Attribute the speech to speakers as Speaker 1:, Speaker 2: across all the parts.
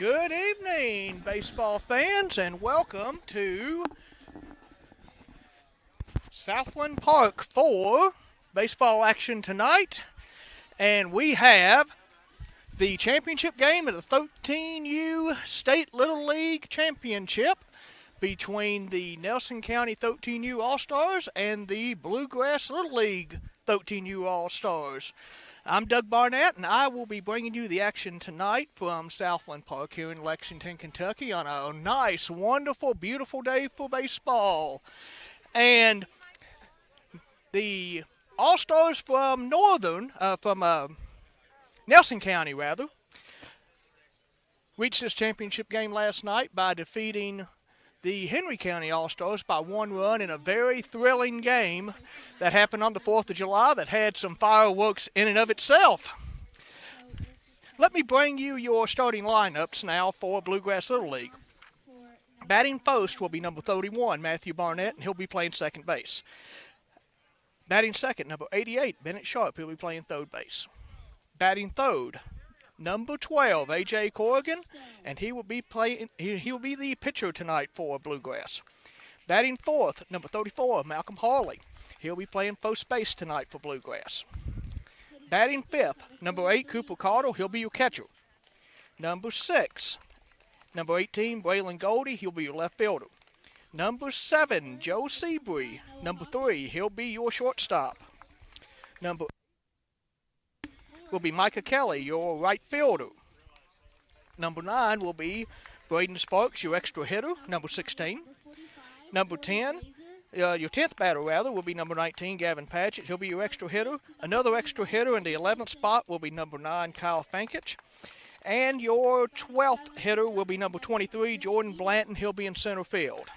Speaker 1: Good evening, baseball fans, and welcome to Southland Park for baseball action tonight. And we have the championship game of the 13U State Little League Championship between the Nelson County 13U All-Stars and the Bluegrass Little League 13U All-Stars. I'm Doug Barnett, and I will be bringing you the action tonight from Southland Park here in Lexington, Kentucky on a nice, wonderful, beautiful day for baseball. And the All-Stars from Nelson County, reached this championship game last night by defeating the Henry County All-Stars by 1 run in a very thrilling game that happened on the 4th of July that had some fireworks in and of itself. Let me bring you your starting lineups now for Bluegrass Little League. Batting first will be number 31, Matthew Barnett, and he'll be playing second base. Batting second, number 88, Bennett Sharp, he'll be playing third base. Batting third, number 12, A.J. Corrigan, and he will be the pitcher tonight for Bluegrass. Batting fourth, number 34, Malcolm Harley. He'll be playing first base tonight for Bluegrass. Batting fifth, number 8, Cooper Cardle. He'll be your catcher. Number 6, number 18, Braylon Goldie. He'll be your left fielder. Number 7, Joe Seabury. Number 3, he'll be your shortstop. Number will be Micah Kelly, your right fielder. Number 9 will be Braden Sparks, your extra hitter, number 16. Number 10, your 10th batter, will be number 19, Gavin Patchett. He'll be your extra hitter. Another extra hitter in the 11th spot will be number 9, Kyle Fankich. And your 12th hitter will be number 23, Jordan Blanton. He'll be in center field.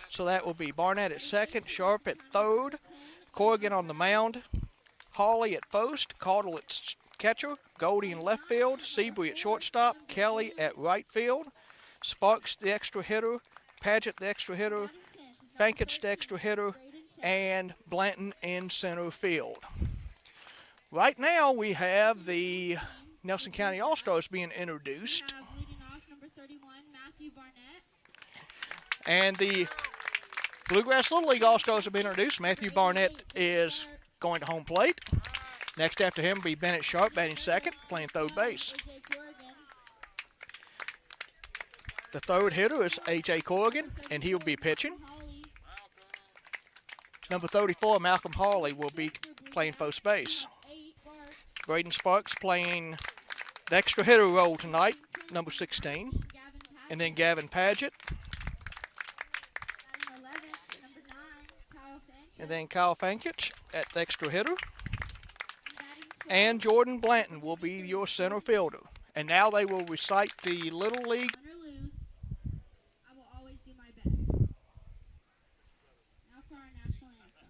Speaker 1: So that will be Barnett at second, Sharp at third, Corrigan on the mound, Hawley at first, Cardle at catcher, Goldie in left field, Seabury at shortstop, Kelly at right field, Sparks the extra hitter, Padgett the extra hitter, Fankich the extra hitter, and Blanton in center field. Right now we have the Nelson County All-Stars being introduced. And the Bluegrass Little League All-Stars have been introduced. Matthew Barnett is going to home plate. Next after him will be Bennett Sharp batting second, playing third base. The third hitter is A.J. Corrigan, and he will be pitching. Number 34, Malcolm Harley, will be playing first base. Braden Sparks playing the extra hitter role tonight, number 16. And then Gavin Padgett. And then Kyle Fankich at the extra hitter. And Jordan Blanton will be your center fielder. And now they will recite the Little League.
Speaker 2: Win or lose, I will always do my best. Now for our national anthem.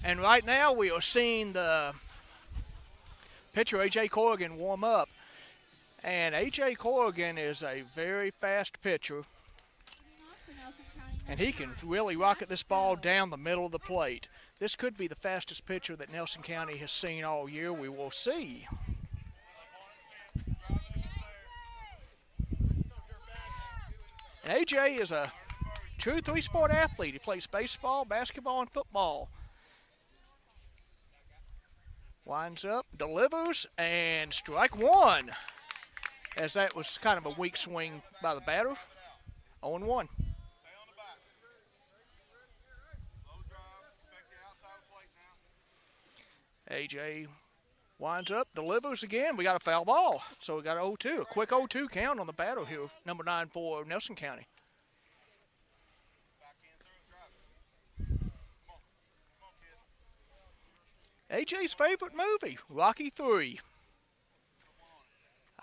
Speaker 1: And right now we are seeing the pitcher A.J. Corrigan warm up. And A.J. Corrigan is a very fast pitcher, and he can really rocket this ball down the middle of the plate. This could be the fastest pitcher that Nelson County has seen all year. We will see. And A.J. is a true three-sport athlete. He plays baseball, basketball, and football. Winds up, delivers, and strike one. As that was kind of a weak swing by the batter. 0-1. A.J. winds up, delivers again. We got a foul ball. So we got an 0-2. A quick 0-2 count on the batter here, number 9 for Nelson County. A.J.'s favorite movie, Rocky 3.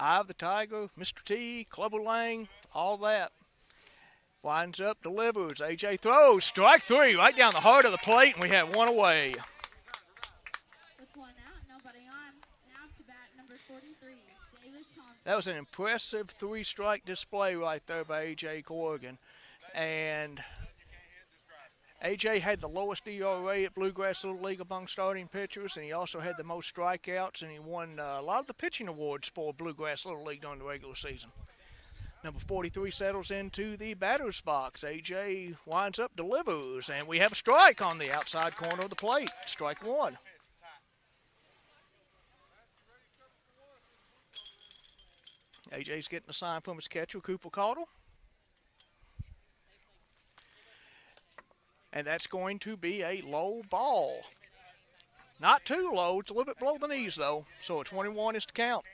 Speaker 1: Eye of the Tiger, Mr. T, Clubber Lang, all that. Winds up, delivers. A.J. throws. Strike 3 right down the heart of the plate, and we have one away.
Speaker 2: With one out, nobody on. Now to bat number 43, Davis Thompson.
Speaker 1: That was an impressive 3-strike display right there by A.J. Corrigan. And A.J. had the lowest ERA at Bluegrass Little League among starting pitchers, and he also had the most strikeouts, and he won a lot of the pitching awards for Bluegrass Little League during the regular season. Number 43 settles into the batter's box. A.J. winds up, delivers, and we have a strike on the outside corner of the plate. Strike 1. A.J.'s getting a sign from his catcher, Cooper Caudle. And that's going to be a low ball. Not too low. It's a little bit below the knees, though. So a 21 is to count.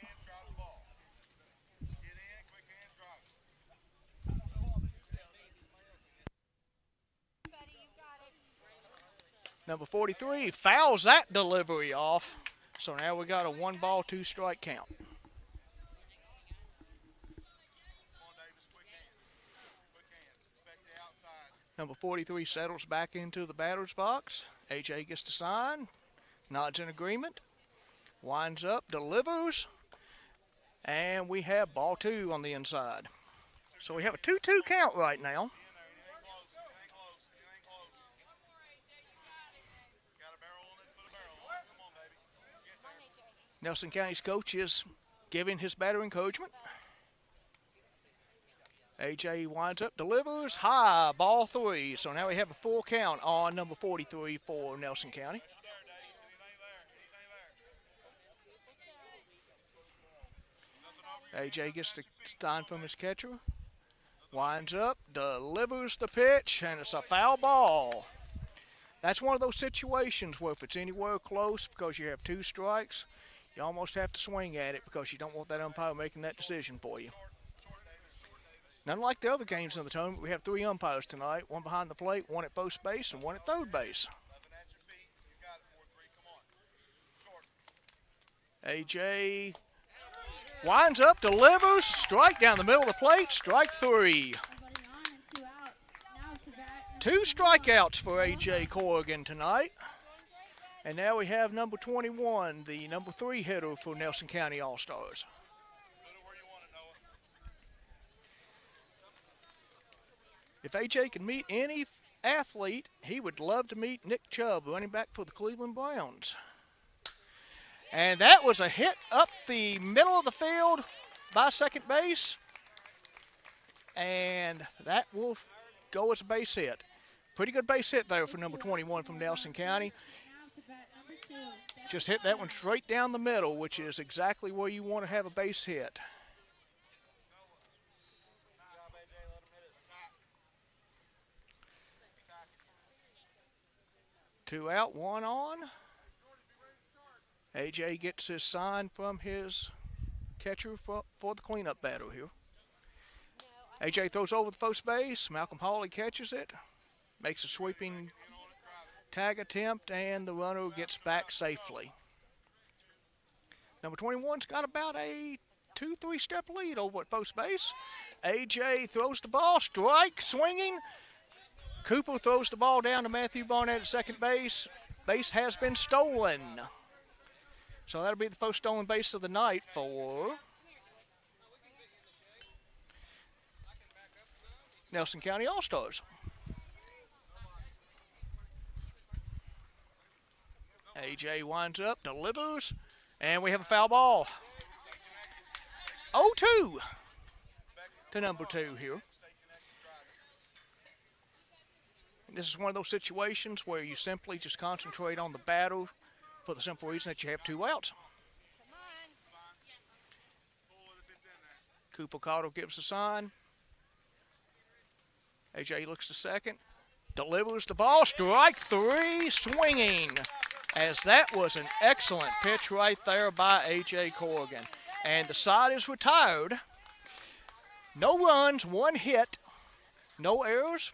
Speaker 1: Number 43 fouls that delivery off. So now we got a 1-ball, 2-strike count. Number 43 settles back into the batter's box. A.J. gets to sign, nods in agreement, winds up, delivers, and we have ball 2 on the inside. So we have a 2-2 count right now. Nelson County's coach is giving his batter encouragement. A.J. winds up, delivers, high, ball 3. So now we have a full count on number 43 for Nelson County. A.J. gets the sign from his catcher, winds up, delivers the pitch, and it's a foul ball. That's one of those situations where if it's anywhere close because you have 2 strikes, you almost have to swing at it because you don't want that umpire making that decision for you. Not like the other games in the tournament, we have 3 umpires tonight, 1 behind the plate, 1 at first base, and 1 at third base. A.J. winds up, delivers, strike down the middle of the plate, strike 3. 2 strikeouts for A.J. Corrigan tonight. And now we have number 21, the number 3 hitter for Nelson County All-Stars. If A.J. could meet any athlete, he would love to meet Nick Chubb, running back for the Cleveland Browns. And that was a hit up the middle of the field by second base. And that will go as a base hit. Pretty good base hit there for number 21 from Nelson County. Just hit that one straight down the middle, which is exactly where you want to have a base hit. Two out, 1 on. A.J. gets his sign from his catcher for the cleanup batter here. A.J. throws over the first base. Malcolm Hawley catches it. Makes a sweeping tag attempt, and the runner gets back safely. Number 21's got about a 2-3 step lead over at first base. A.J. throws the ball, strike, swinging. Cooper throws the ball down to Matthew Barnett at second base. base has been stolen. So that'll be the first stolen base of the night for Nelson County All-Stars. AJ winds up, delivers, and we have a foul ball. 0-2 to number 2 here. This is one of those situations where you simply just concentrate on the battle for the simple reason that you have 2 outs. Cooper Cotto gives the sign. AJ looks to second, delivers the ball, strike 3, swinging. As that was an excellent pitch right there by AJ Corrigan. And the side is retired. No runs, 1 hit, no errors.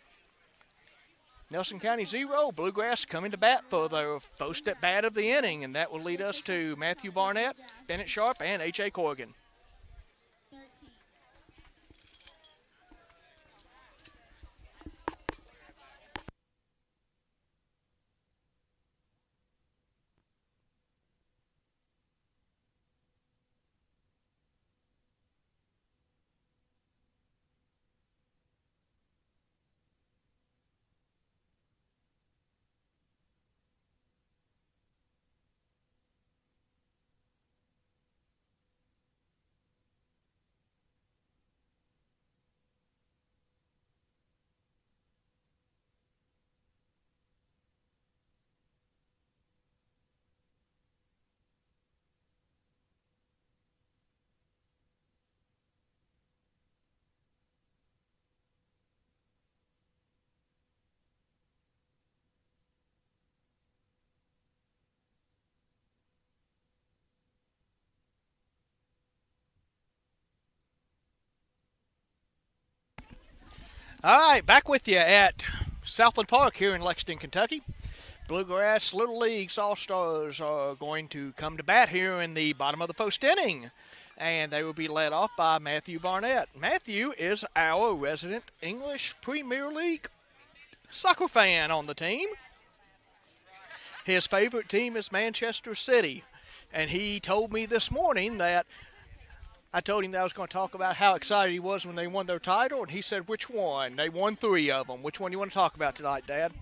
Speaker 1: Nelson County 0, Bluegrass coming to bat for their first at bat of the inning, and that will lead us to Matthew Barnett, Bennett Sharp, and A.J. Corrigan.
Speaker 2: 13.
Speaker 1: All right, back with you at Southland Park here in Lexington, Kentucky. Bluegrass Little League's All-Stars are going to come to bat here in the bottom of the first inning, and they will be led off by Matthew Barnett. Matthew is our resident English Premier League soccer fan on the team. His favorite team is Manchester City, and he told me this morning that I told him that I was going to talk about how excited he was when they won their title, and he said, which one? They won 3 of them. Which one do you want to talk about tonight, Dad?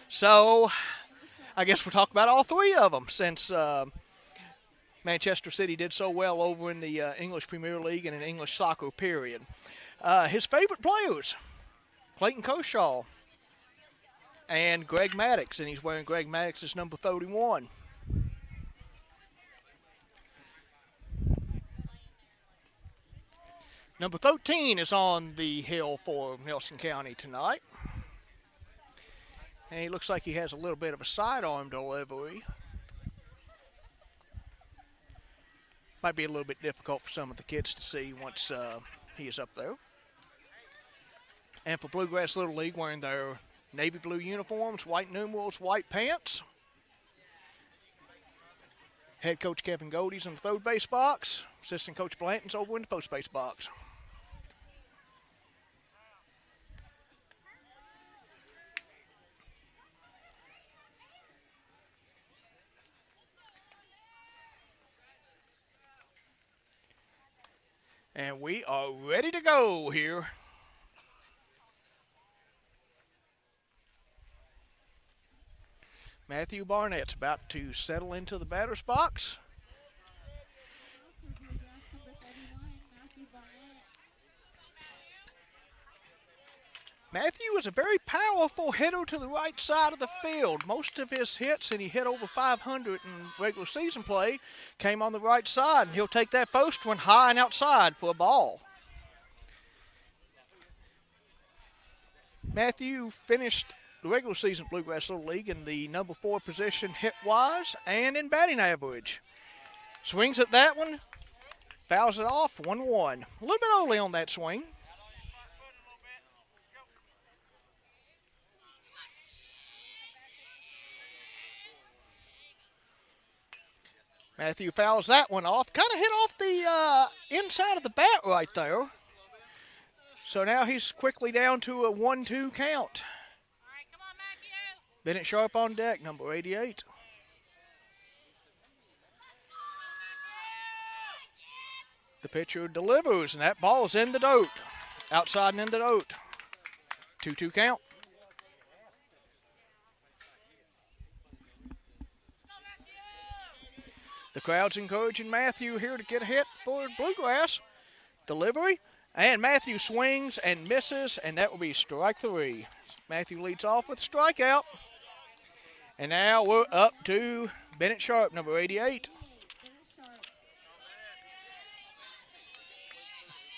Speaker 1: So I guess we'll talk about all 3 of them since Manchester City did so well over in the English Premier League and in English soccer, period. His favorite players, Clayton Kershaw and Greg Maddox, and he's wearing Greg Maddox's number 31. Number 13 is on the hill for Nelson County tonight. And he looks like he has a little bit of a sidearm delivery. Might be a little bit difficult for some of the kids to see once he is up there. And for Bluegrass Little League, wearing their navy blue uniforms, white numerals, white pants. Head coach Kevin Goldie's in the third base box. Assistant coach Blanton's over in the first base box. And we are ready to go here. Matthew Barnett's about to settle into the batter's box. Matthew is a very powerful hitter to the right side of the field. Most of his hits, and he hit over 500 in regular season play, came on the right side. And he'll take that first one high and outside for a ball. Matthew finished the regular season Bluegrass Little League in the number 4 position hit-wise and in batting average. Swings at that one, fouls it off, 1-1. A little bit early on that swing. Matthew fouls that one off. Kind of hit off the inside of the bat right there. So now he's quickly down to a 1-2 count. Bennett Sharp on deck, number 88. The pitcher delivers, and that ball's in the dirt. Outside and in the dirt. 2-2 count. The crowd's encouraging Matthew here to get a hit for Bluegrass. Delivery, and Matthew swings and misses, and that will be strike 3. Matthew leads off with a strikeout. And now we're up to Bennett Sharp, number 88.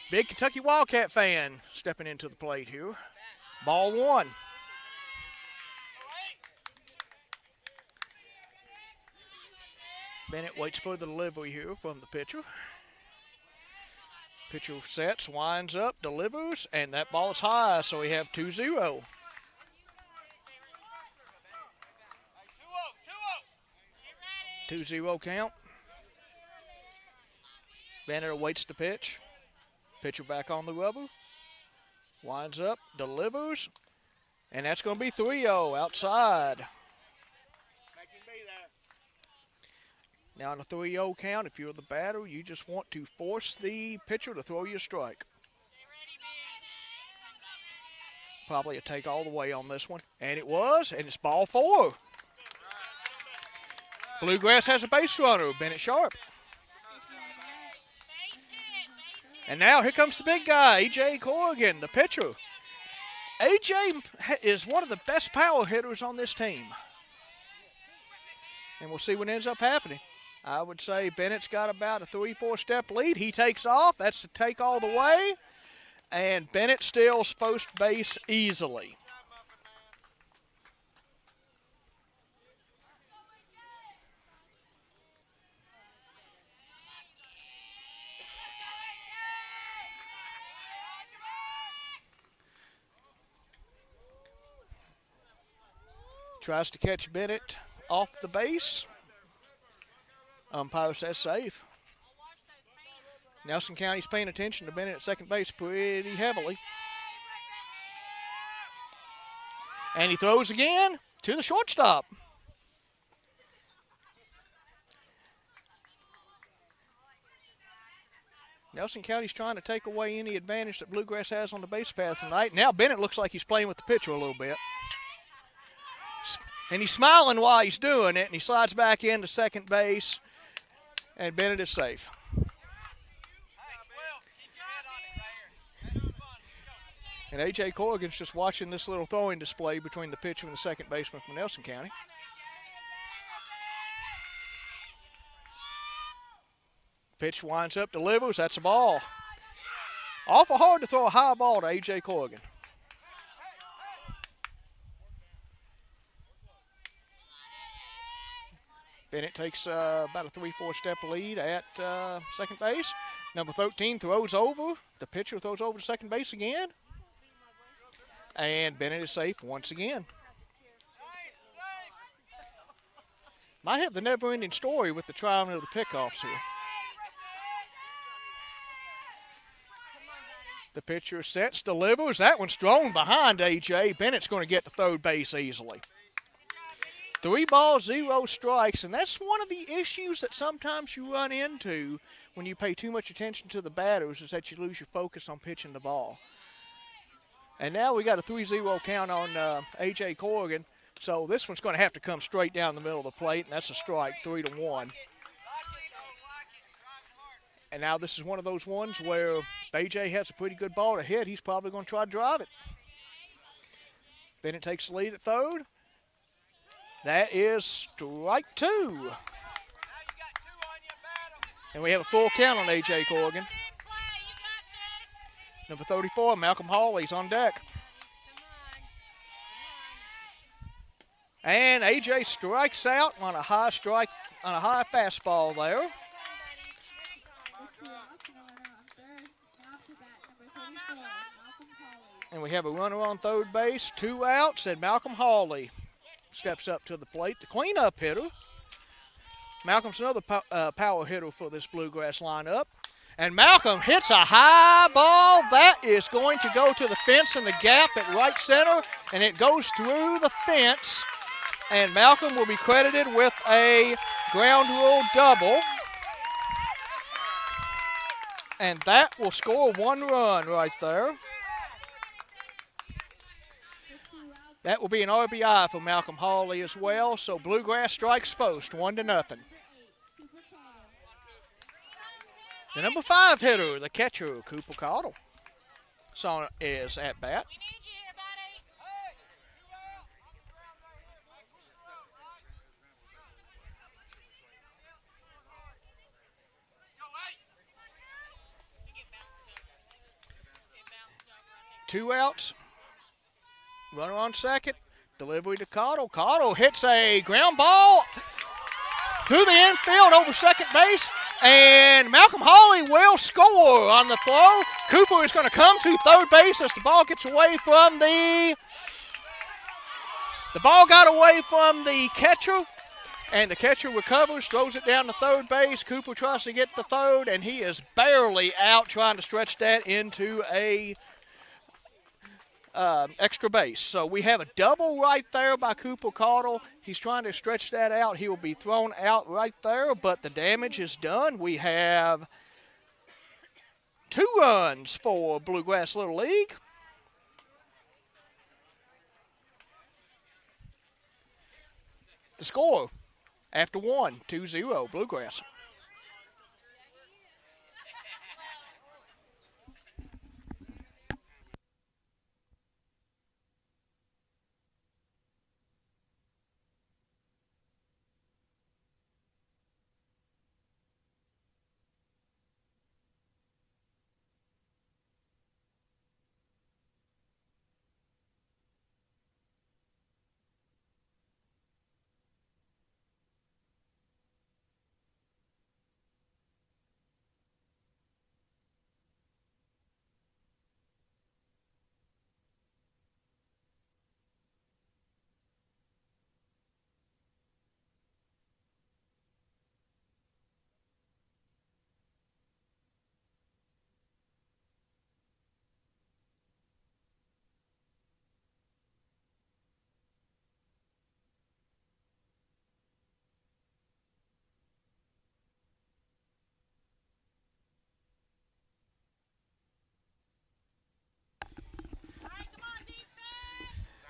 Speaker 1: Big Kentucky Wildcat fan stepping into the plate here. Ball 1. Bennett waits for the delivery here from the pitcher. Pitcher sets, winds up, delivers, and that ball's high, so we have 2-0. 2-0 count. Bennett awaits the pitch. Pitcher back on the rubber. Winds up, delivers, and that's going to be 3-0 outside. Now on a 3-0 count, if you're the batter, you just want to force the pitcher to throw you a strike. Probably a take all the way on this one. And it was, and it's ball 4. Bluegrass has a base runner, Bennett Sharp. And now here comes the big guy, A.J. Corrigan, the pitcher. A.J. is one of the best power hitters on this team. And we'll see what ends up happening. I would say Bennett's got about a 3-4 step lead. He takes off. That's the take all the way. And Bennett steals first base easily. Tries to catch Bennett off the base. Umpire says safe. Nelson County's paying attention to Bennett at second base pretty heavily. And he throws again to the shortstop. Nelson County's trying to take away any advantage that Bluegrass has on the base path tonight. Now Bennett looks like he's playing with the pitcher a little bit. And he's smiling while he's doing it, and he slides back into second base, and Bennett is safe. And A.J. Corrigan's just watching this little throwing display between the pitcher and the second baseman from Nelson County. Pitch winds up, delivers, that's a ball. Awful hard to throw a high ball to A.J. Corrigan. Bennett takes about a 3-4 step lead at second base. Number 13 throws over. The pitcher throws over to second base again. And Bennett is safe once again. Might have the never-ending story with the trying of the pickoffs here. The pitcher sets, delivers. That one's thrown behind A.J. Bennett's going to get to third base easily. 3 balls, 0 strikes, and that's one of the issues that sometimes you run into when you pay too much attention to the batters, is that you lose your focus on pitching the ball. And now we got a 3-0 count on A.J. Corrigan, so this one's going to have to come straight down the middle of the plate, and that's a strike, 3-1. And now this is one of those ones where A.J. has a pretty good ball to hit. He's probably going to try to drive it. Bennett takes the lead at third. That is strike 2. And we have a full count on A.J. Corrigan. Number 34, Malcolm Hawley's on deck. And A.J. strikes out on a high fastball there. And we have a runner on third base, 2 outs, and Malcolm Hawley steps up to the plate, the cleanup hitter. Malcolm's another power hitter for this Bluegrass lineup. And Malcolm hits a high ball. That is going to go to the fence in the gap at right center, and it goes through the fence. And Malcolm will be credited with a ground rule double. And that will score 1 run right there. That will be an RBI for Malcolm Hawley as well. So Bluegrass strikes first, 1-0. The number 5 hitter, the catcher, Cooper Cottle, is at bat. Two outs. Runner on second. Delivery to Cottle. Cottle hits a ground ball through the infield over second base. And Malcolm Hawley will score on the throw. Cooper is going to come to third base as the ball gets away from the ball got away from the catcher. And the catcher recovers, throws it down to third base. Cooper tries to get the third, and he is barely out trying to stretch that into a extra base. So we have a double right there by Cooper Cottle. He's trying to stretch that out. He will be thrown out right there, but the damage is done. We have 2 runs for Bluegrass Little League. The score after 1, 2-0 Bluegrass.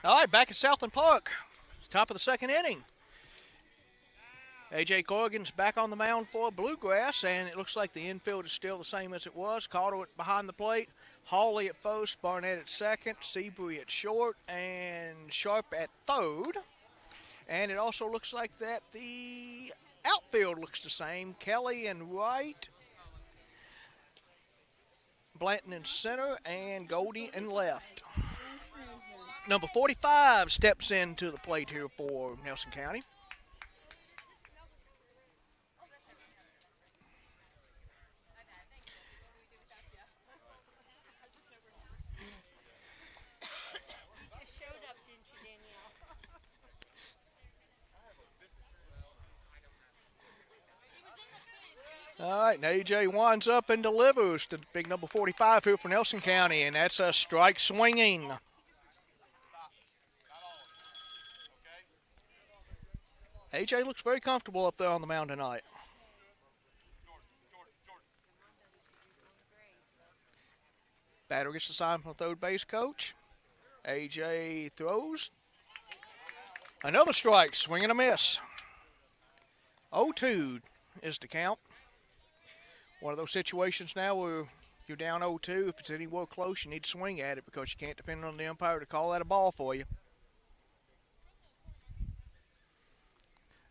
Speaker 1: All right, back at Southland Park, top of the second inning. A.J. Corrigan's back on the mound for Bluegrass, and it looks like the infield is still the same as it was. Cottle behind the plate, Hawley at first, Barnett at second, Seabury at short, and Sharp at third. And it also looks like that the outfield looks the same. Kelly in right, Blanton in center, and Goldie in left. Number 45 steps into the plate here for Nelson County. All right, and A.J. winds up and delivers to big number 45 here for Nelson County, and that's a strike swinging. A.J. looks very comfortable up there on the mound tonight. Batter gets the sign from the third base coach. A.J. throws. Another strike, swing and a miss. 0-2 is the count. One of those situations now where you're down 0-2. If it's anywhere close, you need to swing at it because you can't depend on the umpire to call that a ball for you.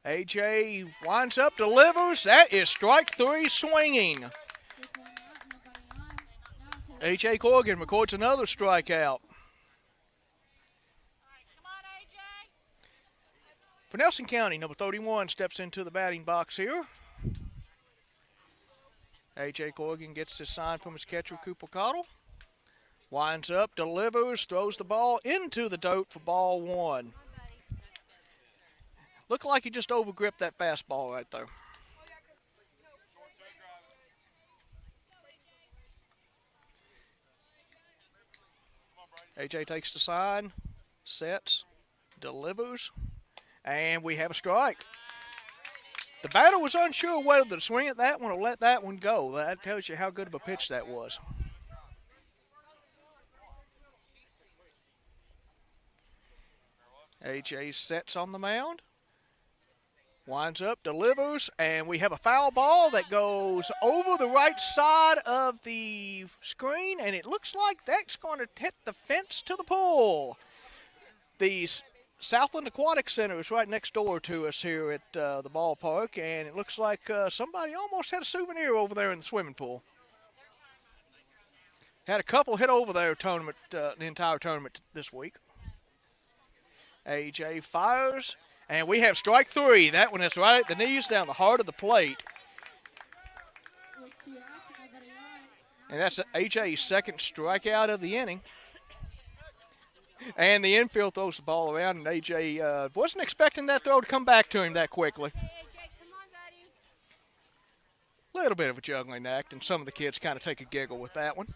Speaker 1: A.J. winds up, delivers. That is strike 3 swinging. A.J. Corrigan records another strikeout. For Nelson County, number 31 steps into the batting box here. A.J. Corrigan gets his sign from his catcher, Cooper Cottle. Winds up, delivers, throws the ball into the dirt for ball 1. Looked like he just overgripped that fastball right there. A.J. takes the sign, sets, delivers, and we have a strike. The batter was unsure whether to swing at that one or let that one go. That tells you how good of a pitch that was. AJ sets on the mound. Winds up, delivers, and we have a foul ball that goes over the right side of the screen, and it looks like that's going to hit the fence to the pool. The Southland Aquatic Center is right next door to us here at the ballpark, and it looks like somebody almost had a souvenir over there in the swimming pool. Had a couple hit over there tournament, the entire tournament this week. AJ fires, and we have strike three. That one is right at the knees down the heart of the plate. And that's AJ's second strikeout of the inning. And the infield throws the ball around, and AJ wasn't expecting that throw to come back to him that quickly. A little bit of a juggling act, and some of the kids kind of take a giggle with that one.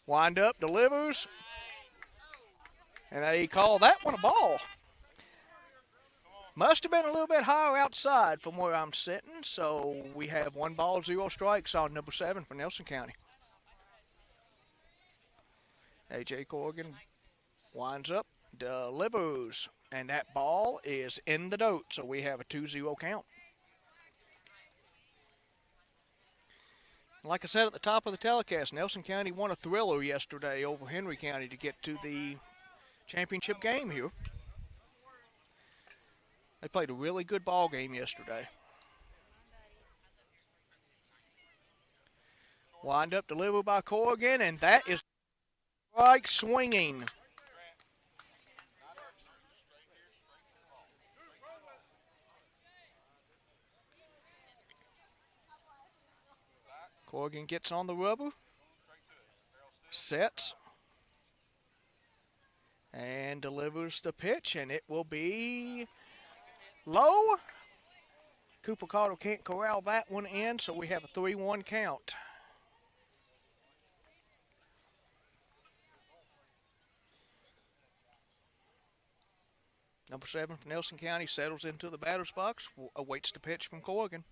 Speaker 1: Wind up, delivers, and they call that one a ball. Must have been a little bit higher outside from where I'm sitting, so we have 1 ball, 0 strikes on number 7 for Nelson County. A.J. Corrigan winds up, delivers, and that ball is in the dirt, so we have a 2-0 count. Like I said at the top of the telecast, Nelson County won a thriller yesterday over Henry County to get to the championship game here. They played a really good ball game yesterday. Wind up, delivered by Corrigan, and that is strike swinging. Corrigan gets on the rubber, sets, and delivers the pitch, and it will be low. Cooper Cottle can't corral that one in, so we have a 3-1 count. Number 7 for Nelson County settles into the batter's box, awaits the pitch from Corrigan.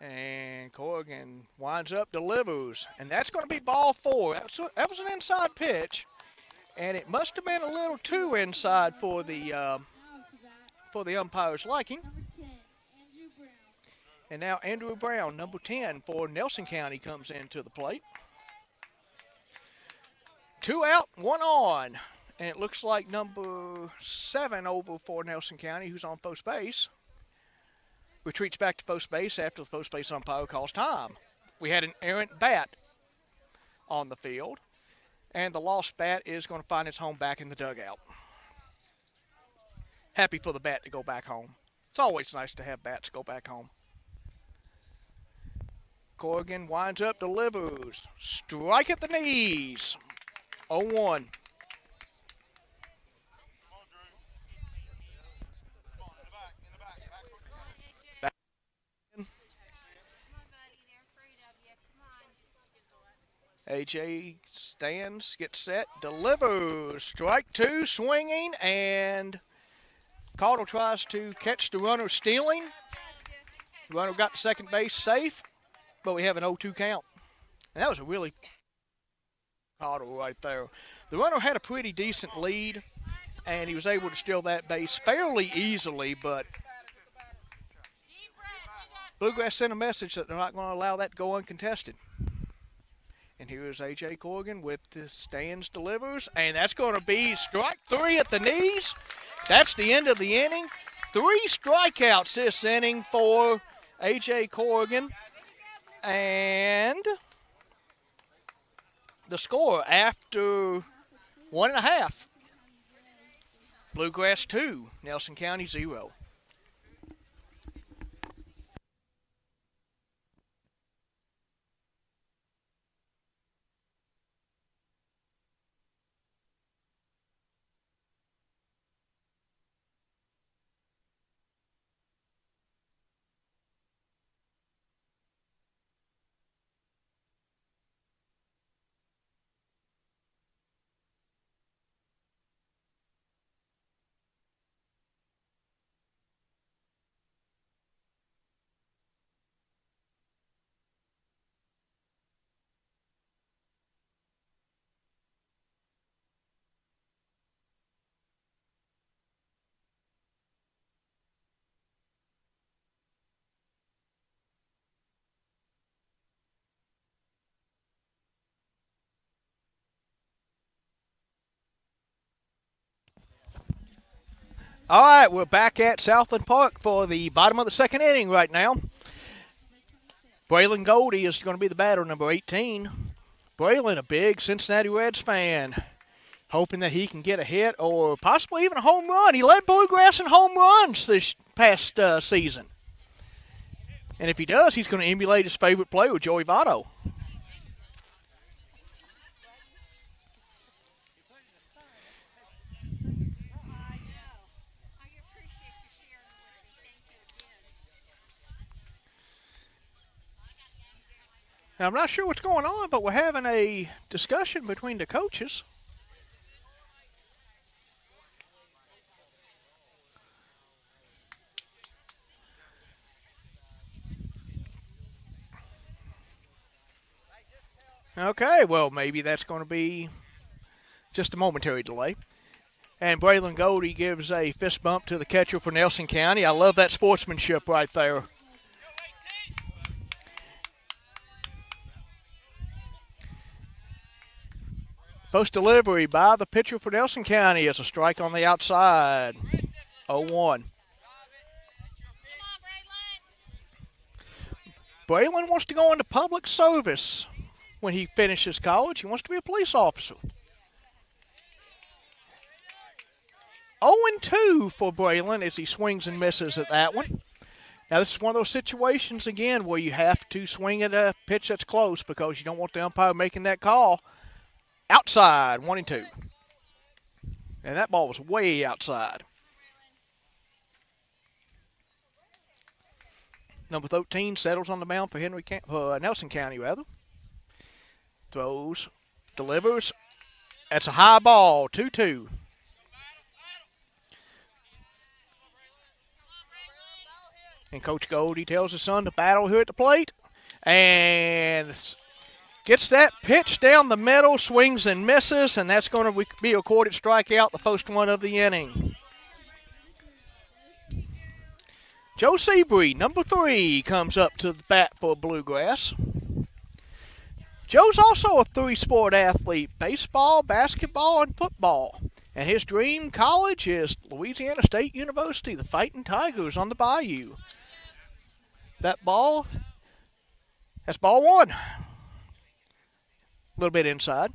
Speaker 1: And Corrigan winds up, delivers, and that's going to be ball 4. That was an inside pitch, and it must have been a little too inside for the umpire's liking. And now Andrew Brown, number 10 for Nelson County, comes into the plate. 2 out, 1 on. And it looks like number 7 over for Nelson County, who's on first base, retreats back to first base after the first base umpire calls time. We had an errant bat on the field, and the lost bat is going to find its home back in the dugout. Happy for the bat to go back home. It's always nice to have bats go back home. Corrigan winds up, delivers. Strike at the knees. 0-1. AJ stands, gets set, delivers. Strike 2, swinging, and Cottle tries to catch the runner stealing. The runner got to second base safe, but we have an 0-2 count. And that was a really Cottle right there. The runner had a pretty decent lead, and he was able to steal that base fairly easily, but Bluegrass sent a message that they're not going to allow that to go uncontested. And here is A.J. Corrigan with the stands, delivers, and that's going to be strike 3 at the knees. That's the end of the inning. 3 strikeouts this inning for A.J. Corrigan. And the score after 1.5. Bluegrass 2, Nelson County 0. All right, we're back at Southland Park for the bottom of the second inning right now. Braylon Goldie is going to be the batter, number 18. Braylon, a big Cincinnati Reds fan, hoping that he can get a hit or possibly even a home run. He led Bluegrass in home runs this past season. And if he does, he's going to emulate his favorite player, Joey Votto. Now, I'm not sure what's going on, but we're having a discussion between the coaches. Okay, well, maybe that's going to be just a momentary delay. And Braylon Goldie gives a fist bump to the catcher for Nelson County. I love that sportsmanship right there. Post delivery by the pitcher for Nelson County is a strike on the outside. 0-1. Braylon wants to go into public service when he finishes college. He wants to be a police officer. 0-2 for Braylon as he swings and misses at that one. Now, this is one of those situations, again, where you have to swing at a pitch that's close because you don't want the umpire making that call. Outside, 1-2. And that ball was way outside. Number 13 settles on the mound for Nelson County, rather. Throws, delivers. That's a high ball, 2-2. And Coach Goldie tells his son to battle here at the plate. And gets that pitch down the middle, swings and misses, and that's going to be a recorded strikeout, the first one of the inning. Joe Seabury, number 3, comes up to the bat for Bluegrass. Joe's also a 3-sport athlete, baseball, basketball, and football. And his dream college is Louisiana State University, the Fighting Tigers on the Bayou. That's ball 1. A little bit inside.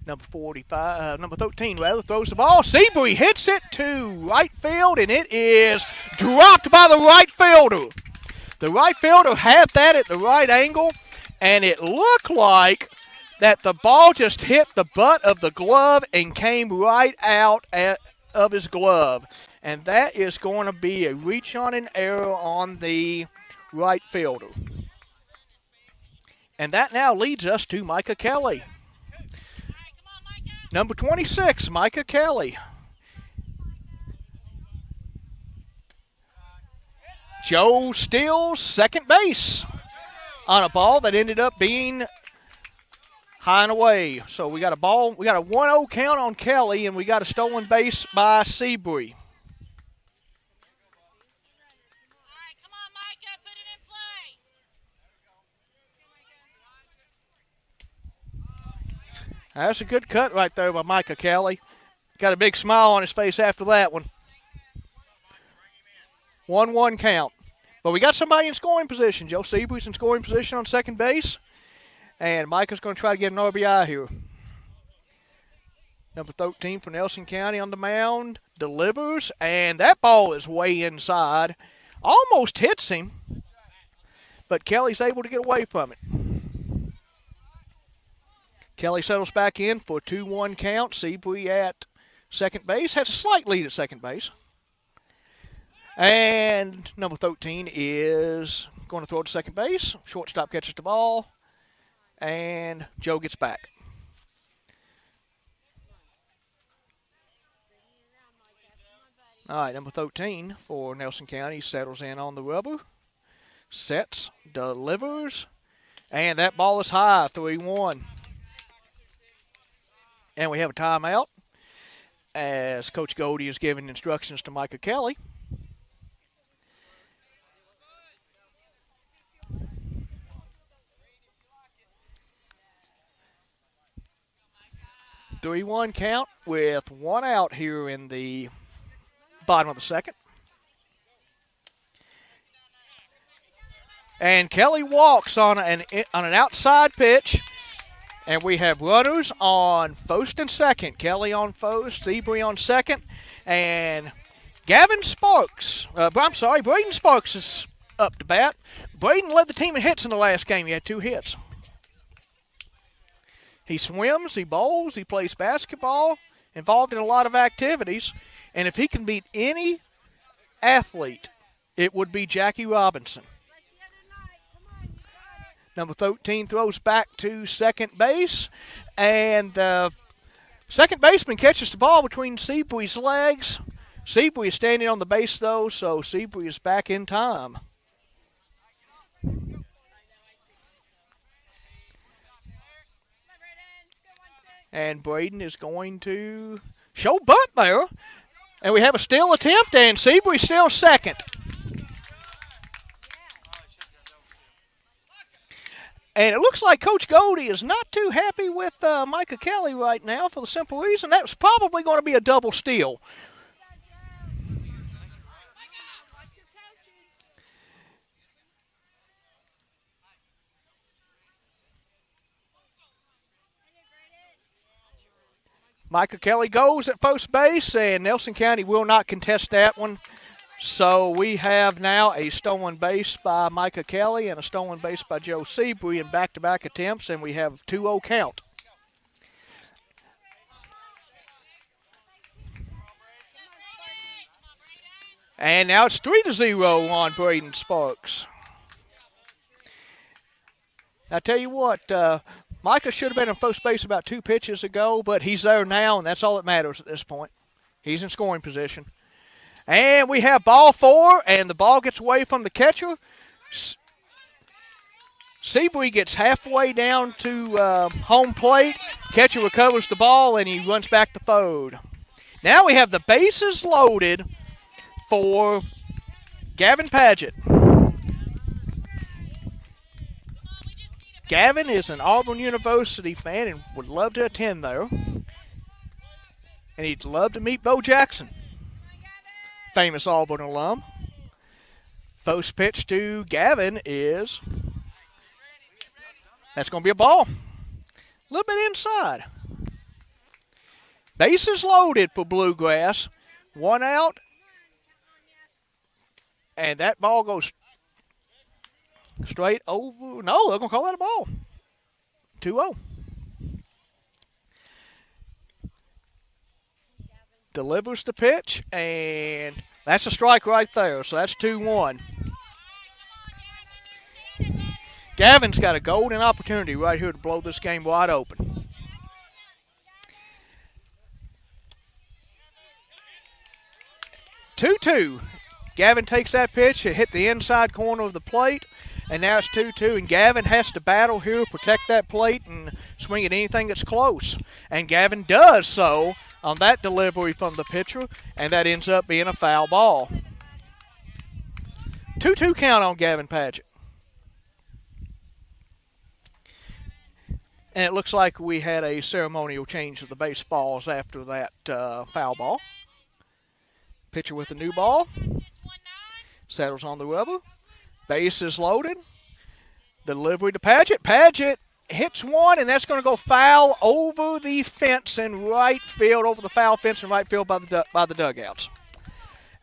Speaker 1: Number 13 throws the ball. Seabury hits it to right field, and it is dropped by the right fielder. The right fielder had that at the right angle, and it looked like that the ball just hit the butt of the glove and came right out of his glove. And that is going to be a reach on an error on the right fielder. And that now leads us to Micah Kelly. Number 26, Micah Kelly. Joe steals second base on a ball that ended up being high and away. So we got a 1-0 count on Kelly, and we got a stolen base by Seabury. That's a good cut right there by Micah Kelly. Got a big smile on his face after that one. 1-1 count. But we got somebody in scoring position. Joe Seabury's in scoring position on second base. And Micah's going to try to get an RBI here. Number 13 for Nelson County on the mound. Delivers. And that ball is way inside. Almost hits him. But Kelly's able to get away from it. Kelly settles back in for a 2-1 count. Seabury at second base. Has a slight lead at second base. And number 13 is going to throw to second base. Shortstop catches the ball. And Joe gets back. All right, number 13 for Nelson County settles in on the rubber. Sets, delivers. And that ball is high, 3-1. And we have a timeout as Coach Goldie is giving instructions to Micah Kelly. Three-one count with one out here in the Bottom of the second. And Kelly walks on an outside pitch. And we have runners on first and second. Kelly on first, Seabury on second. And Braden Sparks is up to bat. Braden led the team in hits in the last game. He had 2 hits. He swims, he bowls, he plays basketball, involved in a lot of activities. And if he can beat any athlete, it would be Jackie Robinson. Number 13 throws back to second base, and second baseman catches the ball between Seabury's legs. Seabury is standing on the base, though, so Seabury is back in time. And Braden is going to show bunt there. And we have a steal attempt, and Seabury still second. And it looks like Coach Goldie is not too happy with Micah Kelly right now for the simple reason that was probably going to be a double steal. Micah Kelly goes at first base, and Nelson County will not contest that one. So we have now a stolen base by Micah Kelly and a stolen base by Joe Seabury in back-to-back attempts, and we have 2-0 count. And now it's 3-0 on Braden Sparks. I tell you what, Micah should have been on first base about 2 pitches ago, but he's there now, and that's all that matters at this point. He's in scoring position. And we have ball 4, and the ball gets away from the catcher. Seabury gets halfway down to home plate. Catcher recovers the ball, and he runs back to third. Now we have the bases loaded for Gavin Paget. Gavin is an Auburn University fan and would love to attend there. And he'd love to meet Bo Jackson, famous Auburn alum. First pitch to Gavin is, that's going to be a ball. A little bit inside. Bases loaded for Bluegrass. 1 out. And that ball goes straight over. No, they're going to call that a ball. 2-0. Delivers the pitch, and that's a strike right there, so that's 2-1. Gavin's got a golden opportunity right here to blow this game wide open. Two-two. Gavin takes that pitch, it hit the inside corner of the plate, and now it's 2-2, and Gavin has to battle here, protect that plate, and swing at anything that's close. And Gavin does so on that delivery from the pitcher, and that ends up being a foul ball. 2-2 count on Gavin Paget. And it looks like we had a ceremonial change of the baseballs after that foul ball. Pitcher with the new ball. Settles on the rubber. Base is loaded. Delivery to Paget. Paget hits one, and that's going to go foul over the fence in right field, over the foul fence in right field by the dugouts.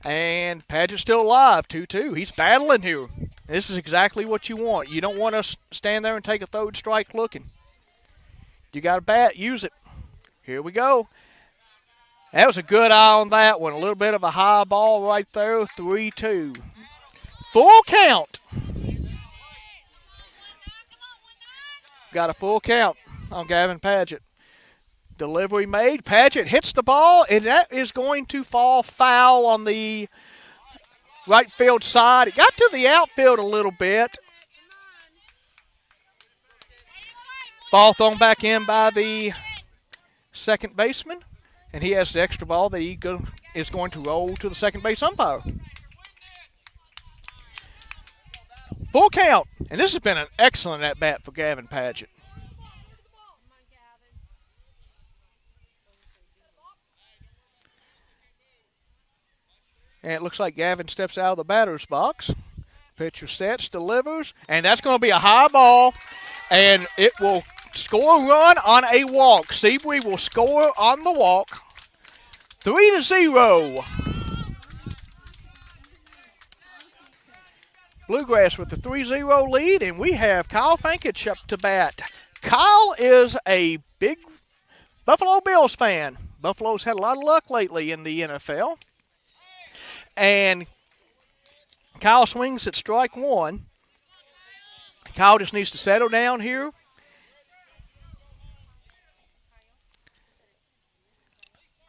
Speaker 1: And Paget's still alive, 2-2. He's battling here. This is exactly what you want. You don't want to stand there and take a third strike looking. You got a bat, use it. Here we go. That was a good eye on that one. A little bit of a high ball right there, 3-2. Full count. Got a full count on Gavin Paget. Delivery made. Paget hits the ball, and that is going to fall foul on the right field side. It got to the outfield a little bit. Ball thrown back in by the second baseman, and he has the extra ball that he is going to roll to the second base umpire. Full count, and this has been an excellent at-bat for Gavin Paget. And it looks like Gavin steps out of the batter's box. Pitcher sets, delivers, and that's going to be a high ball, and it will score a run on a walk. Seabury will score on the walk. 3-0. Bluegrass with the 3-0 lead, and we have Kyle Fankich up to bat. Kyle is a big Buffalo Bills fan. Buffalo's had a lot of luck lately in the NFL. And Kyle swings at strike one. Kyle just needs to settle down here.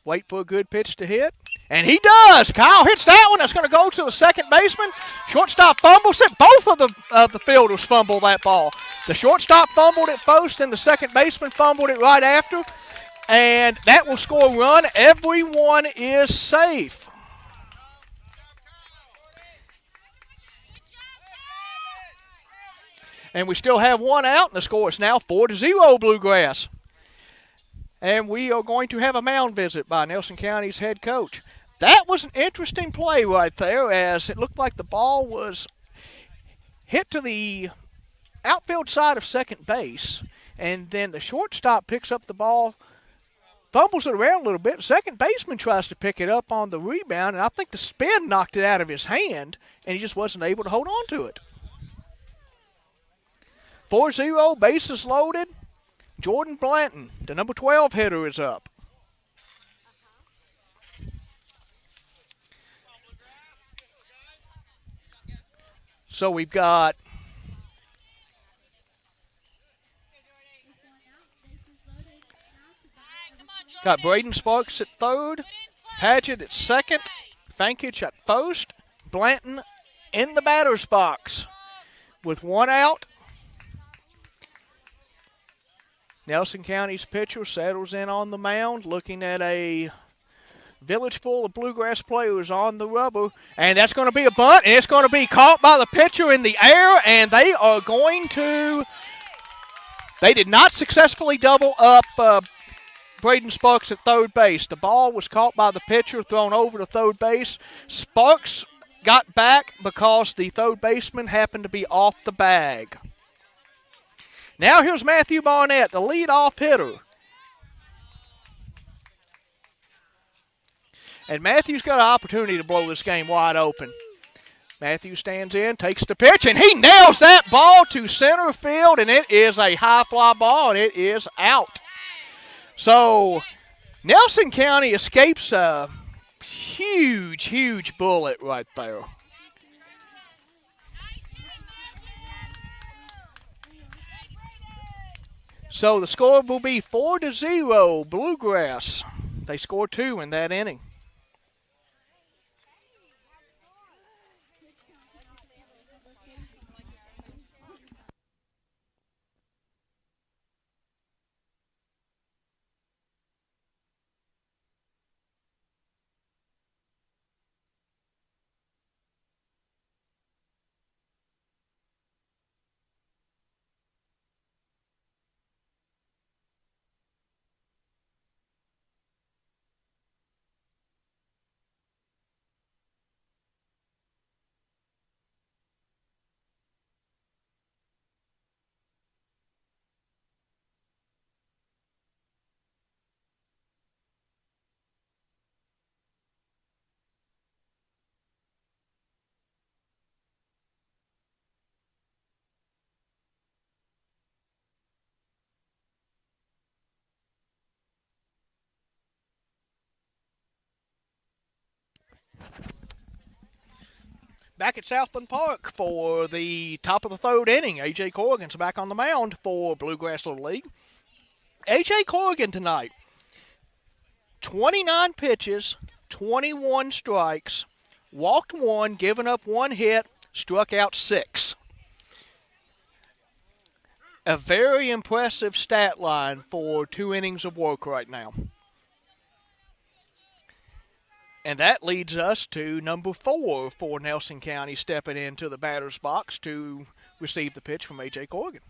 Speaker 1: Wait for a good pitch to hit. And he does. Kyle hits that one. That's going to go to the second baseman. Shortstop fumbles it. Both of the fielders fumble that ball. The shortstop fumbled it first, and the second baseman fumbled it right after. And that will score a run. Everyone is safe. And we still have one out, and the score is now 4-0 Bluegrass. And we are going to have a mound visit by Nelson County's head coach. That was an interesting play right there, as it looked like the ball was hit to the outfield side of second base, and then the shortstop picks up the ball, fumbles it around a little bit. Second baseman tries to pick it up on the rebound, and I think the spin knocked it out of his hand, and he just wasn't able to hold on to it. 4-0, bases loaded. Jordan Blanton, the number 12 hitter, is up. So we've got Braden Sparks at third, Padgett at second, Fankich at first, Blanton in the batter's box with one out. Nelson County's pitcher settles in on the mound, looking at a village full of Bluegrass players on the rubber, and that's going to be a bunt, and it's going to be caught by the pitcher in the air, and they are going to – they did not successfully double up Braden Sparks at third base. The ball was caught by the pitcher, thrown over to third base. Sparks got back because the third baseman happened to be off the bag. Now here's Matthew Barnett, the leadoff hitter. And Matthew's got an opportunity to blow this game wide open. Matthew stands in, takes the pitch, and he nails that ball to center field, and it is a high fly ball, and it is out. So Nelson County escapes a huge, huge bullet right there. So the score will be 4-0 Bluegrass. They score 2 in that inning. Back at Southland Park for the top of the third inning. A.J. Corrigan's back on the mound for Bluegrass Little League. A.J. Corrigan tonight, 29 pitches, 21 strikes, walked 1, given up 1 hit, struck out 6. A very impressive stat line for 2 innings of work right now. And that leads us to number 4 for Nelson County, stepping into the batter's box to receive the pitch from A.J. Corrigan.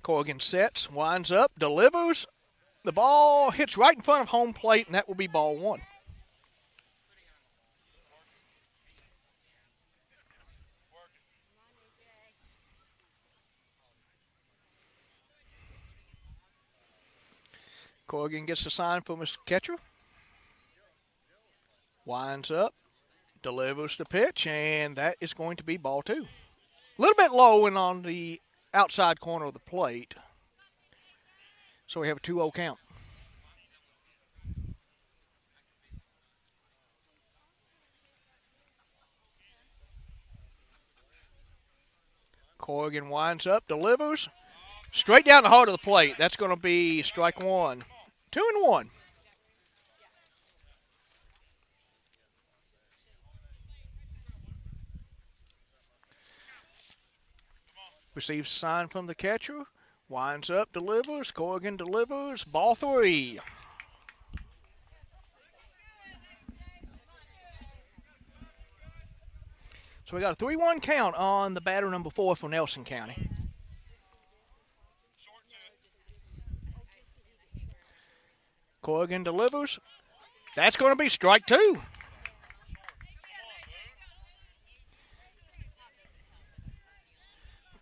Speaker 1: Corrigan sets, winds up, delivers, The ball hits right in front of home plate, and that will be ball one. Corrigan gets the sign from his catcher. Winds up, delivers the pitch, and that is going to be ball two. A little bit low and on the outside corner of the plate. So we have a 2-0 count. Corrigan winds up, delivers, straight down the heart of the plate. That's going to be strike one. 2-1. Receives a sign from the catcher. Winds up, delivers. Corrigan delivers. Ball three. So we got a 3-1 count on the batter number 4 for Nelson County. Corrigan delivers. That's going to be strike two.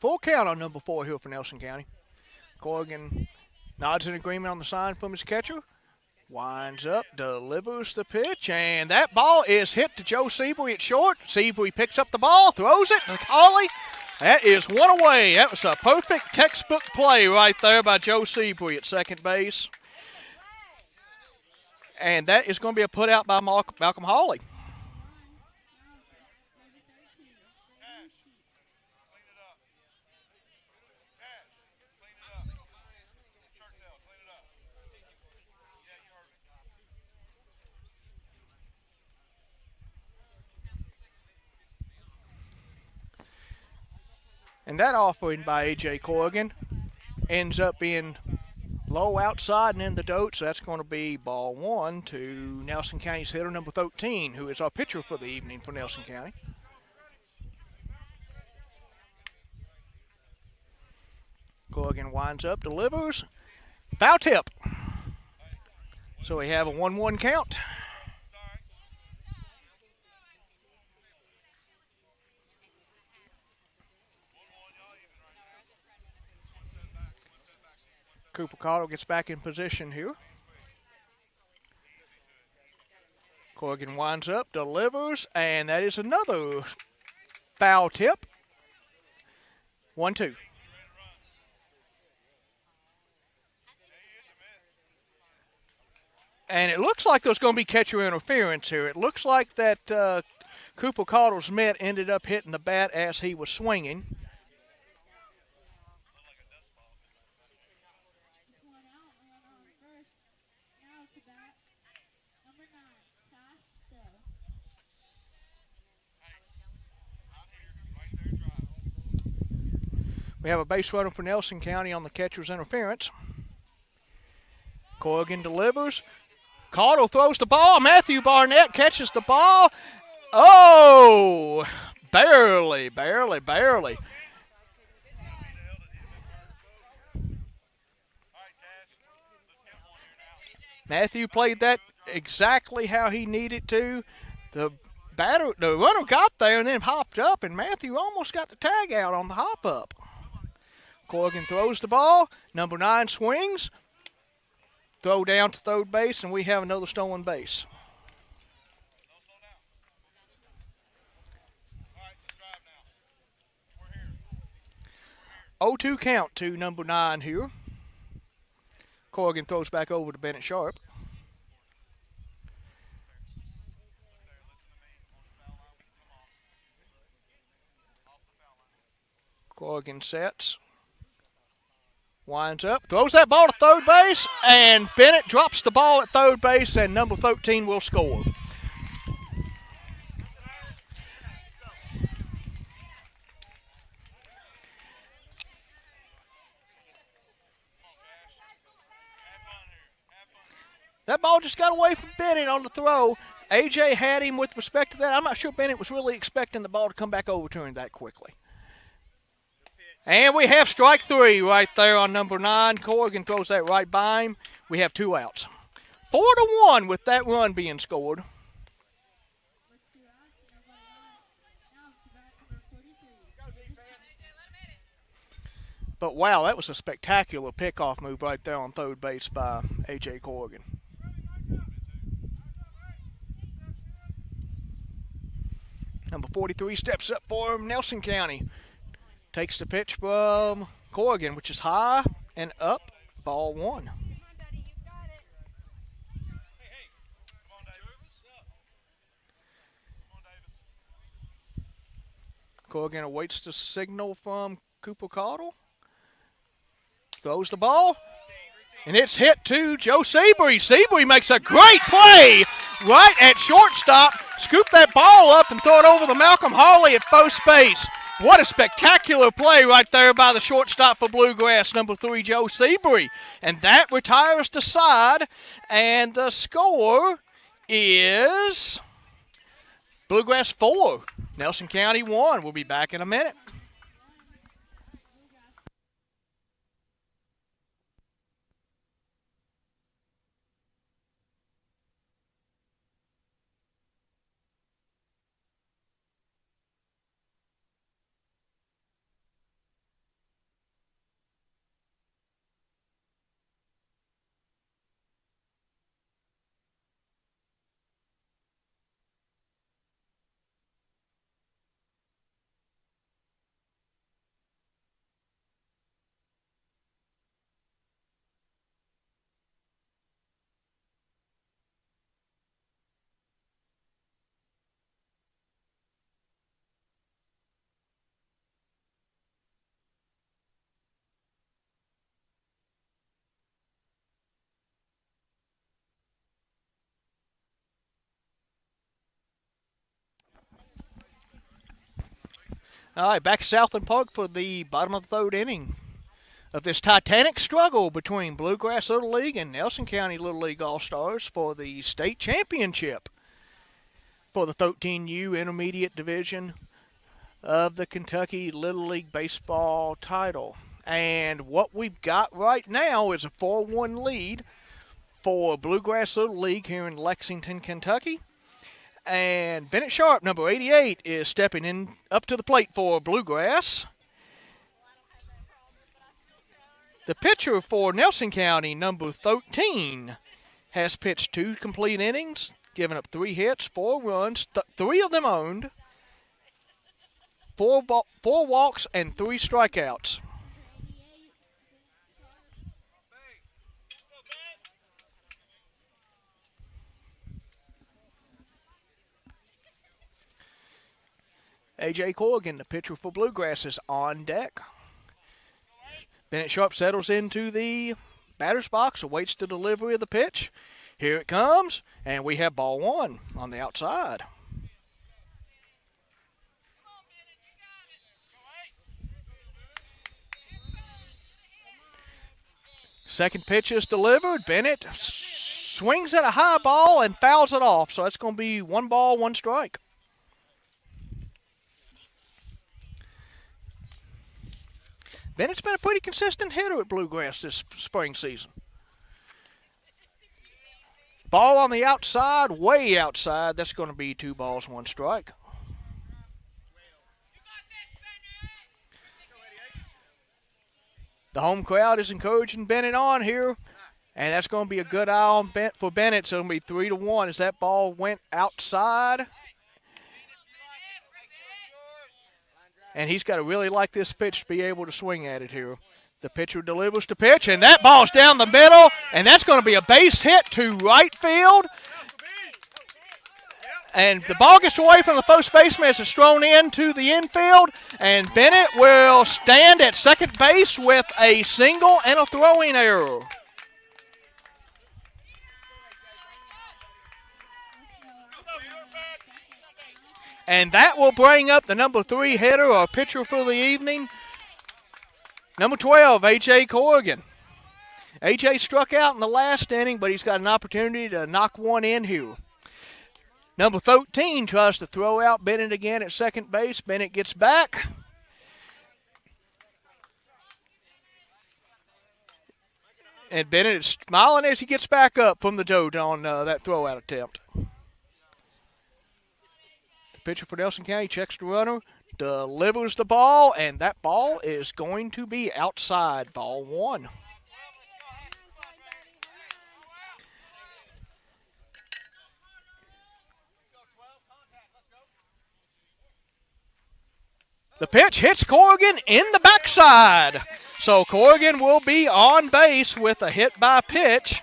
Speaker 1: Full count on number 4 here for Nelson County. Corrigan nods in agreement on the sign from his catcher. Winds up, delivers the pitch, and that ball is hit to Joe Seabury at short. Seabury picks up the ball, throws it, and Hawley, that is one away. That was a perfect textbook play right there by Joe Seabury at second base. And that is going to be a put out by Malcolm Hawley. And that offering by A.J. Corrigan ends up being low outside and in the dirt, so that's going to be ball one to Nelson County's hitter number 13, who is our pitcher for the evening for Nelson County. Corrigan winds up, delivers, foul tip. So we have a 1-1 count. Cooper Cottle gets back in position here. Corrigan winds up, delivers, and that is another foul tip. 1-2. And it looks like there's going to be catcher interference here. It looks like that Cooper Cottle's mitt ended up hitting the bat as he was swinging. We have a base runner for Nelson County on the catcher's interference. Corrigan delivers. Cottle throws the ball. Matthew Barnett catches the ball. Oh, barely. Matthew played that exactly how he needed to. The runner got there and then hopped up, and Matthew almost got the tag out on the hop up. Corrigan throws the ball. Number 9 swings. Throw down to third base, and we have another stolen base. Oh, 0-2 count to number 9 here. Corrigan throws back over to Bennett Sharp. Corrigan sets. Winds up, throws that ball to third base, and Bennett drops the ball at third base, and number 13 will score. That ball just got away from Bennett on the throw. AJ had him with respect to that. I'm not sure Bennett was really expecting the ball to come back over to him that quickly. And we have strike three right there on number 9. Corrigan throws that right by him. We have 2 outs. 4-1 with that run being scored. But wow, that was a spectacular pickoff move right there on third base by A.J. Corrigan. Number 43 steps up for Nelson County. Takes the pitch from Corrigan, which is high and up. Ball 1. Corrigan awaits the signal from Cooper Cottle. Throws the ball. And it's hit to Joe Seabury. Seabury makes a great play right at shortstop. Scoop that ball up and throw it over to Malcolm Hawley at first base. What a spectacular play right there by the shortstop for Bluegrass, number 3, Joe Seabury. And that retires the side. And the score is Bluegrass 4, Nelson County 1. We'll be back in a minute. All right, back to Southland Park for the bottom of the third inning of this titanic struggle between Bluegrass Little League and Nelson County Little League All-Stars for the state championship for the 13U Intermediate Division of the Kentucky Little League Baseball title. And what we've got right now is a 4-1 lead for Bluegrass Little League here in Lexington, Kentucky. And Bennett Sharp, number 88, is stepping in up to the plate for Bluegrass. The pitcher for Nelson County, number 13, has pitched 2 complete innings, given up 3 hits, 4 runs, 3 of them owned, 4 walks, and 3 strikeouts. A.J. Corrigan, the pitcher for Bluegrass, is on deck. Bennett Sharp settles into the batter's box, awaits the delivery of the pitch. Here it comes, and we have ball 1 on the outside. Second pitch is delivered. Bennett swings at a high ball and fouls it off, so that's going to be 1 ball, 1 strike. Bennett's been a pretty consistent hitter at Bluegrass this spring season. Ball on the outside, way outside. That's going to be 2 balls, 1 strike. The home crowd is encouraging Bennett on here, and that's going to be a good eye on for Bennett. So it'll be 3-1 as that ball went outside. And he's got to really like this pitch to be able to swing at it here. The pitcher delivers the pitch, and that ball's down the middle, and that's going to be a base hit to right field. And the ball gets away from the first baseman as it's thrown into the infield, and Bennett will stand at second base with a single and a throwing error. And that will bring up the number 3 hitter or pitcher for the evening, number 12, A.J. Corrigan. A.J. struck out in the last inning, but he's got an opportunity to knock one in here. Number 13 tries to throw out Bennett again at second base. Bennett gets back. And Bennett is smiling as he gets back up from the dote on that throw-out attempt. The pitcher for Nelson County checks the runner, delivers the ball, and that ball is going to be outside, ball one. The pitch hits Corrigan in the backside. So Corrigan will be on base with a hit by pitch.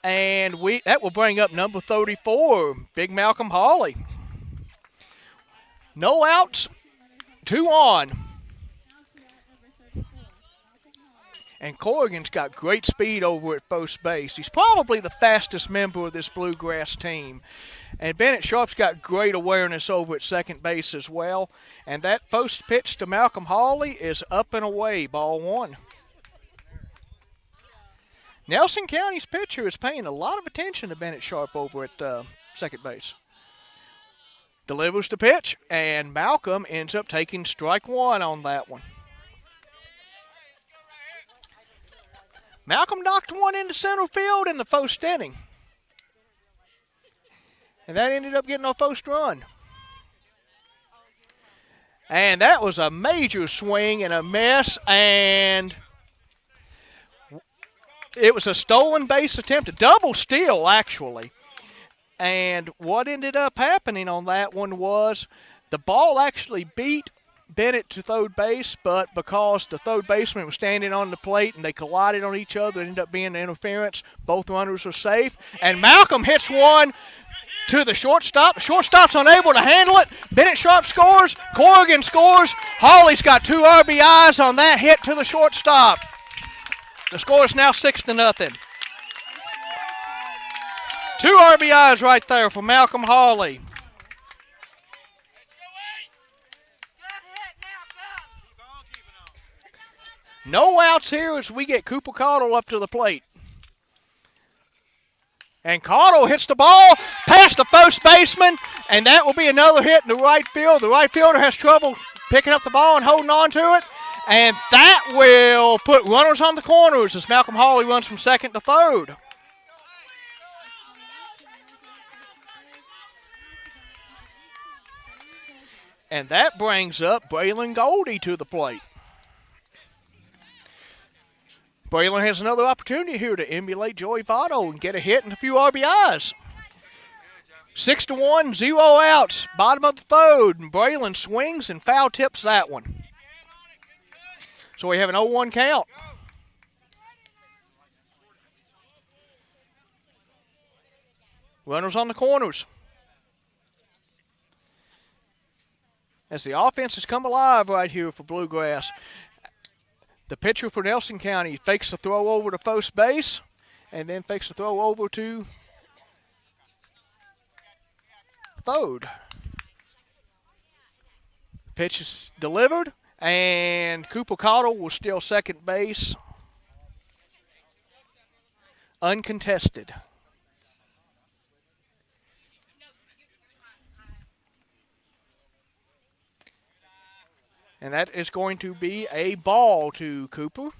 Speaker 1: And that will bring up number 34, Big Malcolm Hawley. No outs, 2 on. And Corrigan's got great speed over at first base. He's probably the fastest member of this Bluegrass team. And Bennett Sharp's got great awareness over at second base as well. And that first pitch to Malcolm Hawley is up and away, ball one. Nelson County's pitcher is paying a lot of attention to Bennett Sharp over at second base. Delivers the pitch, and Malcolm ends up taking strike one on that one. Malcolm knocked one into center field in the first inning. And that ended up getting our first run. And that was a major swing and a miss, and it was a stolen base attempt, a double steal actually. And what ended up happening on that one was the ball actually beat Bennett to third base, but because the third baseman was standing on the plate and they collided on each other, it ended up being an interference. Both runners are safe. And Malcolm hits one to the shortstop. The shortstop's unable to handle it. Bennett Sharp scores. Corrigan scores. Hawley's got 2 RBIs on that hit to the shortstop. The score is now 6-0. 2 RBIs right there for Malcolm Hawley. No outs here as we get Cooper Cottle up to the plate. And Cottle hits the ball past the first baseman, and that will be another hit in the right field. The right fielder has trouble picking up the ball and holding on to it. And that will put runners on the corners as Malcolm Hawley runs from second to third. And that brings up Braylon Goldie to the plate. Braylon has another opportunity here to emulate Joey Votto and get a hit and a few RBIs. 6-1, 0 outs, bottom of the third, and Braylon swings and foul tips that one. So we have an 0-1 count. Runners on the corners. As the offense has come alive right here for Bluegrass. The pitcher for Nelson County fakes the throw over to first base and then fakes the throw over to third. Pitch is delivered, and Cooper Cottle will steal second base uncontested. And that is going to be a ball to Cooper.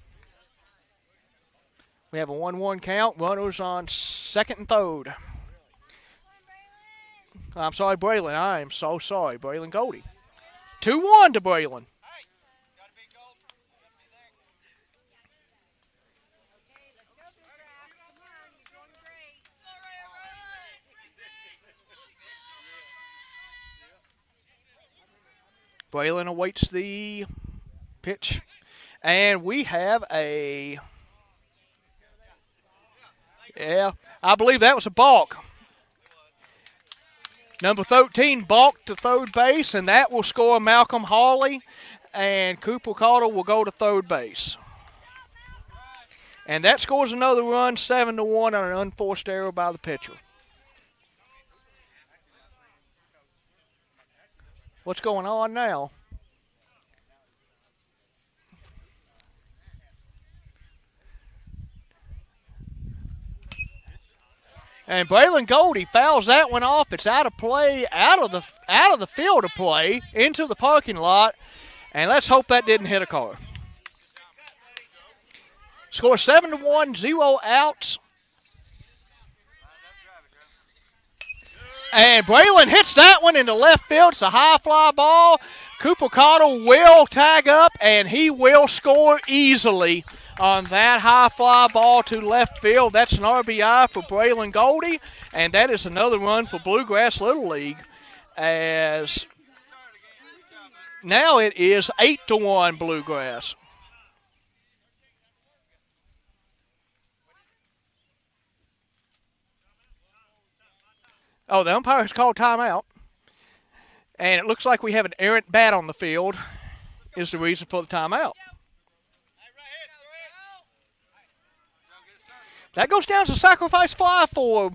Speaker 1: We have a 1-1 count. Runners on second and third. I'm sorry, Braylon. I am so sorry, Braylon Goldie. 2-1 to Braylon. Braylon awaits the pitch. And we have I believe that was a balk. Number 13 balked to third base, and that will score Malcolm Hawley, and Cooper Cottle will go to third base. And that scores another run, 7-1 on an unforced error by the pitcher. What's going on now? And Braylon Goldie fouls that one off. It's out of play, out of the field of play, into the parking lot. And let's hope that didn't hit a car. Score 7-1, 0 outs. And Braylon hits that one into left field. It's a high fly ball. Cooper Cottle will tag up, and he will score easily on that high fly ball to left field. That's an RBI for Braylon Goldie, and that is another run for Bluegrass Little League, as now it is 8-1 Bluegrass. Oh, the umpire has called timeout. And it looks like we have an errant bat on the field is the reason for the timeout. That goes down as a sacrifice fly for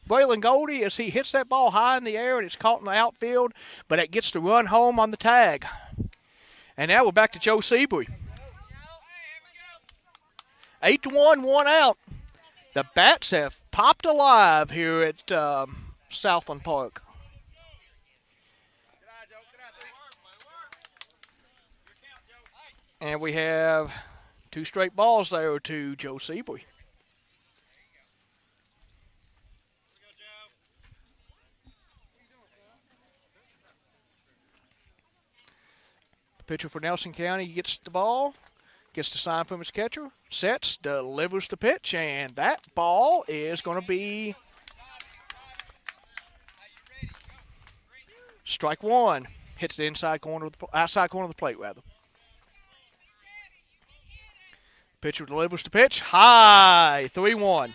Speaker 1: Braylon Goldie as he hits that ball high in the air and it's caught in the outfield, but it gets to run home on the tag. And now we're back to Joe Seabury. 8-1, 1 out. The bats have popped alive here at Southland Park. And we have 2 straight balls there to Joe Seabury. Pitcher for Nelson County gets the ball, gets the sign from his catcher, sets, delivers the pitch, and that ball is going to be strike one. Hits the outside corner of the plate, rather. Pitcher delivers the pitch. High. 3-1.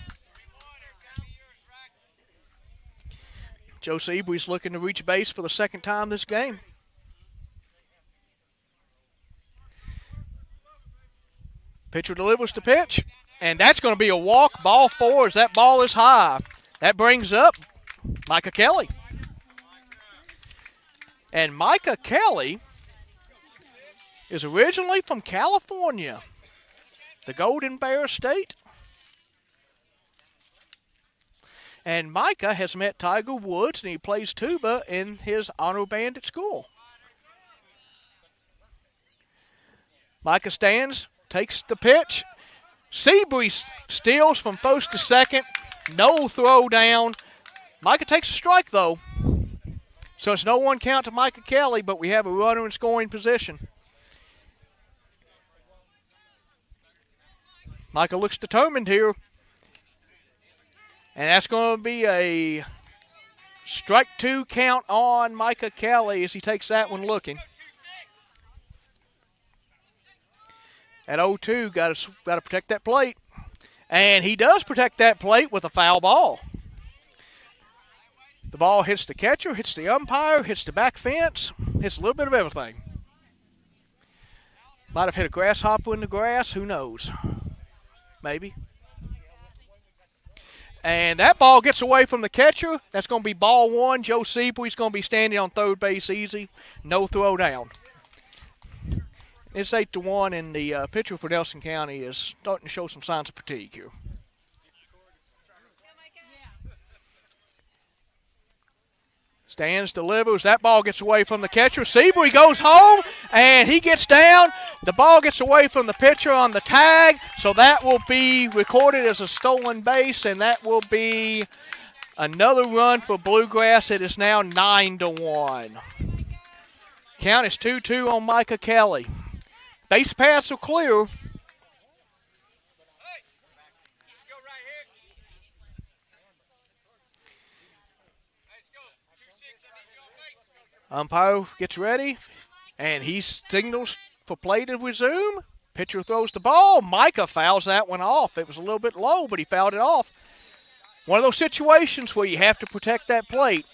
Speaker 1: Joe Seabury's looking to reach base for the second time this game. Pitcher delivers the pitch. And that's going to be a walk. Ball 4 as that ball is high. That brings up Micah Kelly. And Micah Kelly is originally from California, the Golden Bear State. And Micah has met Tiger Woods, and he plays tuba in his honor band at school. Micah stands, takes the pitch. Seabury steals from first to second. No throw down. Micah takes a strike, though. So it's no 1 count to Micah Kelly, but we have a runner in scoring position. Micah looks determined here. And that's going to be a strike 2 count on Micah Kelly as he takes that one looking. At 0-2, got to protect that plate. And he does protect that plate with a foul ball. The ball hits the catcher, hits the umpire, hits the back fence, hits a little bit of everything. Might have hit a grasshopper in the grass, who knows? Maybe. And that ball gets away from the catcher. That's going to be ball 1. Joe Seabury's going to be standing on third base easy. No throw down. It's 8-1, and the pitcher for Nelson County is starting to show some signs of fatigue here. Stands, delivers. That ball gets away from the catcher. Seabury goes home, and he gets down. The ball gets away from the pitcher on the tag, so that will be recorded as a stolen base, and that will be another run for Bluegrass. It is now 9-1. Count is 2-2 on Micah Kelly. Base paths are clear. Umpire gets ready, and he signals for play to resume. Pitcher throws the ball. Micah fouls that one off. It was a little bit low, but he fouled it off. One of those situations where you have to protect that plate.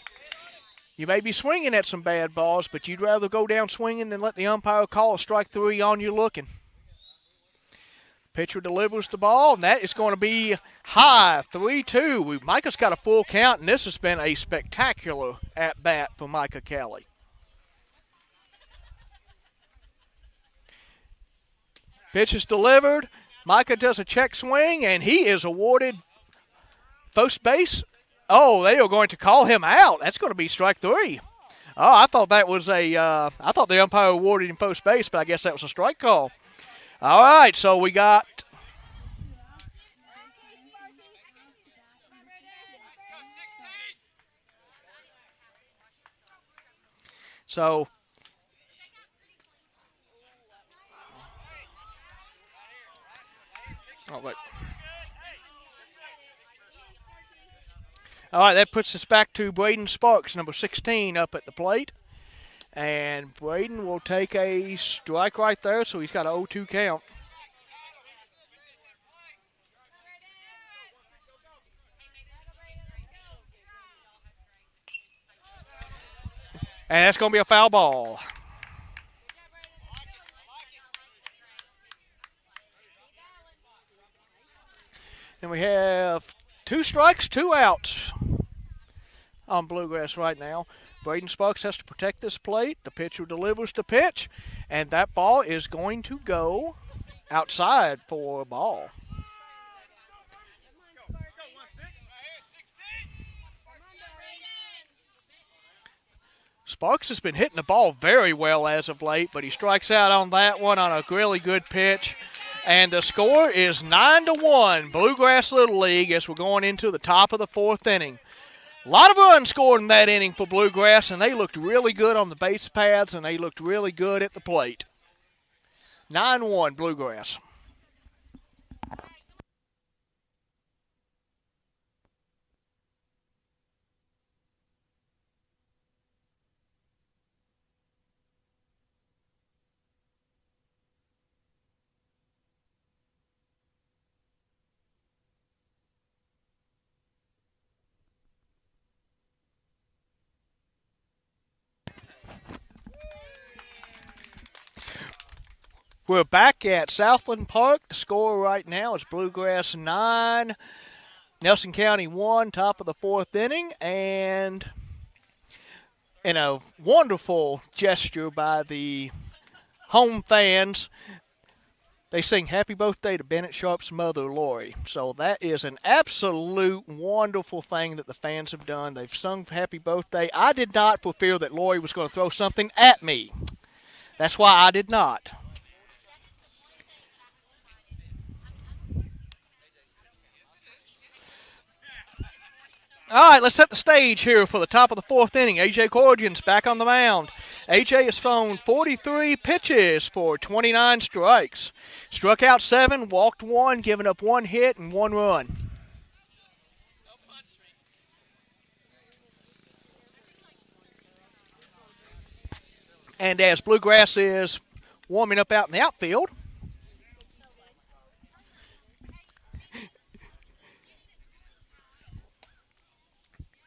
Speaker 1: You may be swinging at some bad balls, but you'd rather go down swinging than let the umpire call a strike 3 on you looking. Pitcher delivers the ball, and that is going to be high, 3-2. Micah's got a full count, and this has been a spectacular at-bat for Micah Kelly. Pitch is delivered. Micah does a check swing, and he is awarded first base. Oh, they are going to call him out. That's going to be strike 3. Oh, I thought that was I thought the umpire awarded him first base, but I guess that was a strike call. All right, so we got So, oh, wait. All right, that puts us back to Braden Sparks, number 16, up at the plate. And Braden will take a strike right there, so he's got an 0-2 count. And that's going to be a foul ball. And we have 2 strikes, 2 outs on Bluegrass right now. Braden Sparks has to protect this plate. The pitcher delivers the pitch, and that ball is going to go outside for a ball. Sparks has been hitting the ball very well as of late, but he strikes out on that one on a really good pitch. And the score is 9-1, Bluegrass Little League, as we're going into the top of the 4th inning. A lot of runs scored in that inning for Bluegrass, and they looked really good on the base paths, and they looked really good at the plate. 9-1, Bluegrass. We're back at Southland Park. The score right now is Bluegrass 9, Nelson County 1, top of the 4th inning. And in a wonderful gesture by the home fans, they sing happy birthday to Bennett Sharp's mother, Lori. So that is an absolute wonderful thing that the fans have done. They've sung happy birthday. I did not, for fear that Lori was going to throw something at me. That's why I did not. All right, let's set the stage here for the top of the 4th inning. A.J. Corrigan's back on the mound. A.J. has thrown 43 pitches for 29 strikes. Struck out 7, walked 1, given up 1 hit and 1 run. And as Bluegrass is warming up out in the outfield,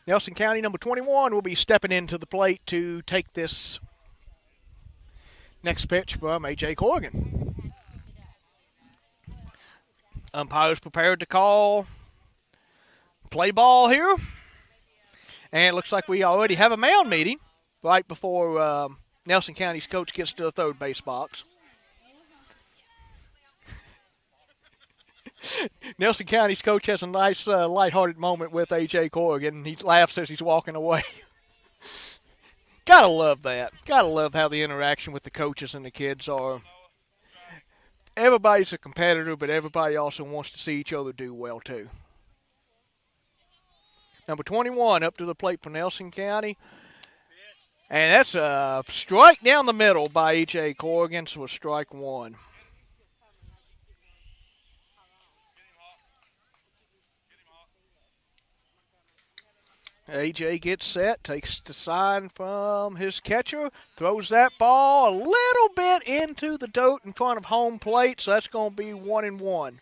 Speaker 1: Nelson County number 21 will be stepping into the plate to take this next pitch from A.J. Corrigan. Umpires prepared to call play ball here. And it looks like we already have a mound meeting right before Nelson County's coach gets to the third base box. Nelson County's coach has a nice lighthearted moment with A.J. Corrigan. He laughs as he's walking away. Gotta love that. Gotta love how the interaction with the coaches and the kids are. Everybody's a competitor, but everybody also wants to see each other do well, too. Number 21 up to the plate for Nelson County. And that's a strike down the middle by A.J. Corrigan, so a strike 1. A.J. gets set, takes the sign from his catcher, throws that ball a little bit into the dirt in front of home plate, so that's going to be 1-1.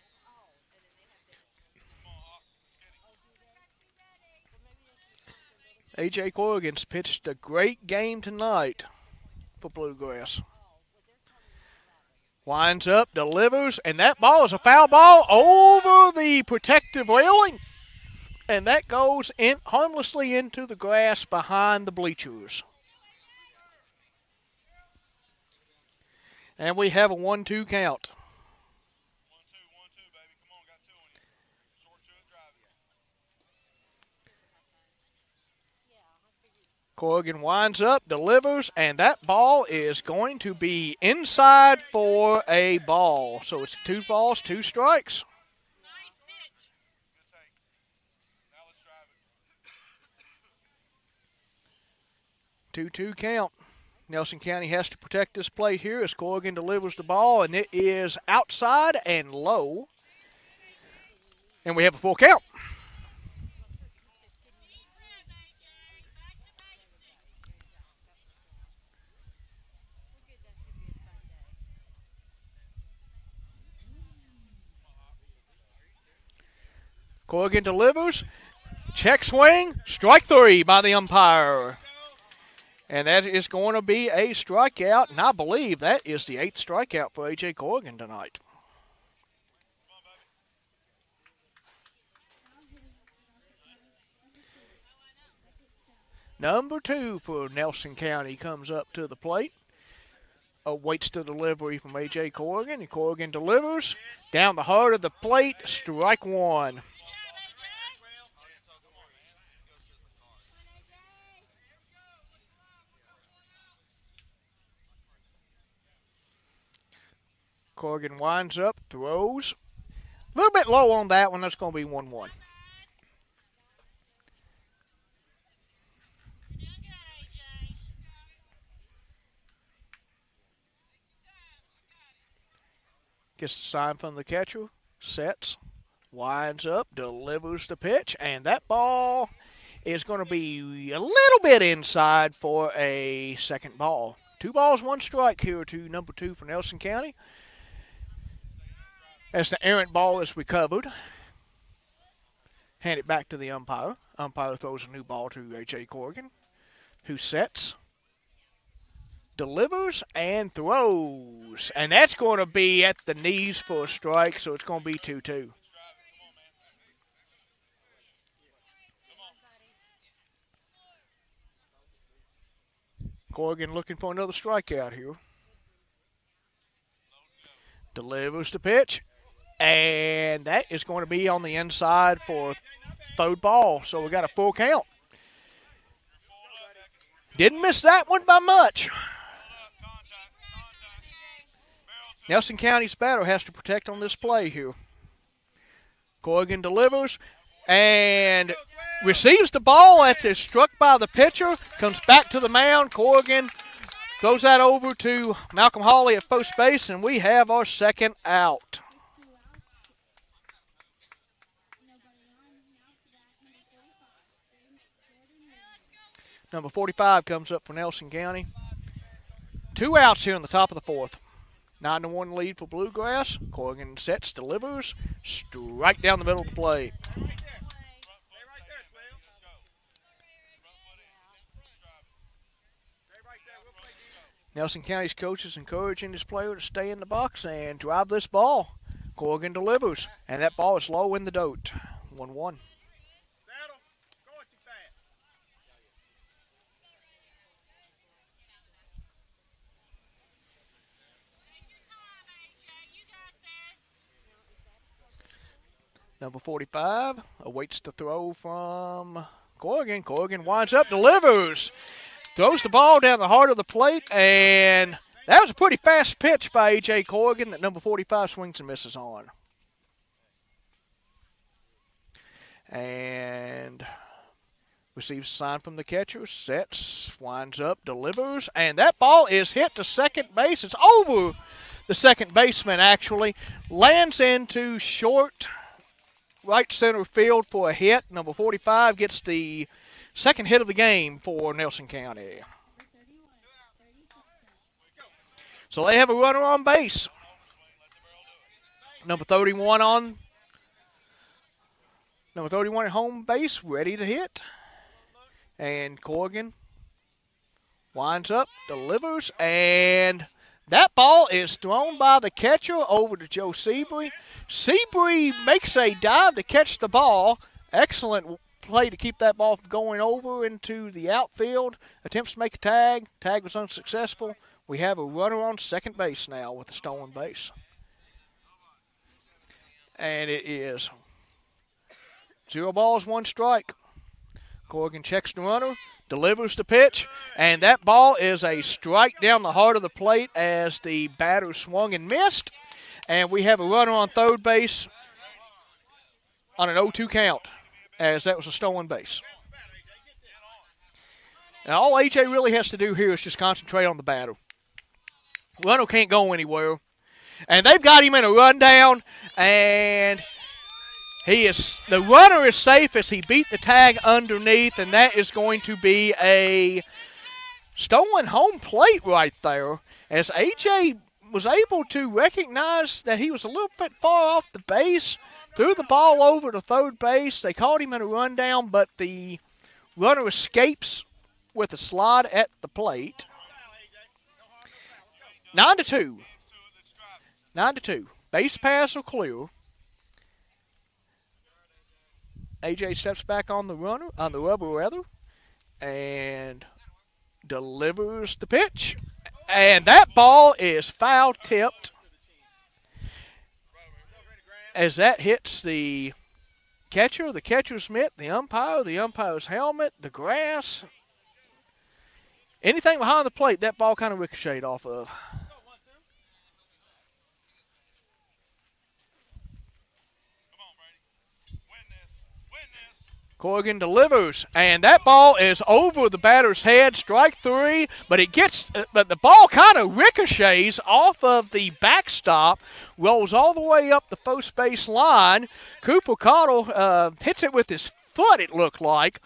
Speaker 1: A.J. Corrigan's pitched a great game tonight for Bluegrass. Winds up, delivers, and that ball is a foul ball over the protective railing. And that goes in harmlessly into the grass behind the bleachers. And we have a 1-2 count.
Speaker 3: 1-2, baby. Come on, got 2 on you. Short to it, drive it.
Speaker 1: Corrigan winds up, delivers, and that ball is going to be inside for a ball. So it's 2 balls, 2 strikes. 2-2 count. Nelson County has to protect this plate here as Corrigan delivers the ball, and it is outside and low. And we have a full count. Corrigan delivers. Check swing. Strike 3 by the umpire. And that is going to be a strikeout, and I believe that is the 8th strikeout for A.J. Corrigan tonight. Number 2 for Nelson County comes up to the plate. Awaits the delivery from A.J. Corrigan, and Corrigan delivers. Down the heart of the plate, strike 1. Corrigan winds up, throws. A little bit low on that one. That's going to be 1-1. Gets the sign from the catcher, sets, winds up, delivers the pitch, and that ball is going to be a little bit inside for a second ball. 2 balls, 1 strike here to number 2 for Nelson County. As the errant ball is recovered, hand it back to the umpire. Umpire throws a new ball to A.J. Corrigan, who sets, delivers, and throws. And that's going to be at the knees for a strike, so it's going to be 2-2. Corrigan looking for another strikeout here. Delivers the pitch, and that is going to be on the inside for third ball, so we got a full count. Didn't miss that one by much. Nelson County's batter has to protect on this play here. Corrigan delivers and receives the ball after it's struck by the pitcher. Comes back to the mound. Corrigan throws that over to Malcolm Hawley at first base, and we have our second out. Number 45 comes up for Nelson County. 2 outs here in the top of the 4th. 9-1 lead for Bluegrass. Corrigan sets, delivers, strike down the middle of the plate. Nelson County's coach is encouraging his player to stay in the box and drive this ball. Corrigan delivers, and that ball is low in the dirt. 1-1. Number 45 awaits the throw from Corrigan. Corrigan winds up, delivers. Throws the ball down the heart of the plate, and that was a pretty fast pitch by A.J. Corrigan that number 45 swings and misses on. And receives a sign from the catcher, sets, winds up, delivers, and that ball is hit to second base. It's over the second baseman, actually. Lands into short right center field for a hit. Number 45 gets the second hit of the game for Nelson County. So they have a runner on base. Number 31 at home base, ready to hit. And Corrigan winds up, delivers, and that ball is thrown by the catcher over to Joe Seabury. Seabury makes a dive to catch the ball. Excellent play to keep that ball from going over into the outfield. Attempts to make a tag. Tag was unsuccessful. We have a runner on second base now with a stolen base. And it is 0 balls, 1 strike. Corrigan checks the runner, delivers the pitch, and that ball is a strike down the heart of the plate as the batter swung and missed. And we have a runner on third base on an 0-2 count, as that was a stolen base. And all A.J. really has to do here is just concentrate on the batter. Runner can't go anywhere. And they've got him in a rundown, and the runner is safe as he beat the tag underneath, and that is going to be a stolen home plate right there, as A.J. was able to recognize that he was a little bit far off the base, threw the ball over to third base. They caught him in a rundown, but the runner escapes with a slide at the plate. 9-2. 9-2. Base pass or clear. A.J. steps back on the rubber rather, and delivers the pitch. And that ball is foul tipped as that hits the catcher, the catcher's mitt, the umpire's helmet, the grass. Anything behind the plate, that ball kind of ricocheted off of. Corrigan delivers, and that ball is over the batter's head, strike three, but the ball kind of ricochets off of the backstop, rolls all the way up the first base line. Cooper Cottle hits it with his foot, it looked like,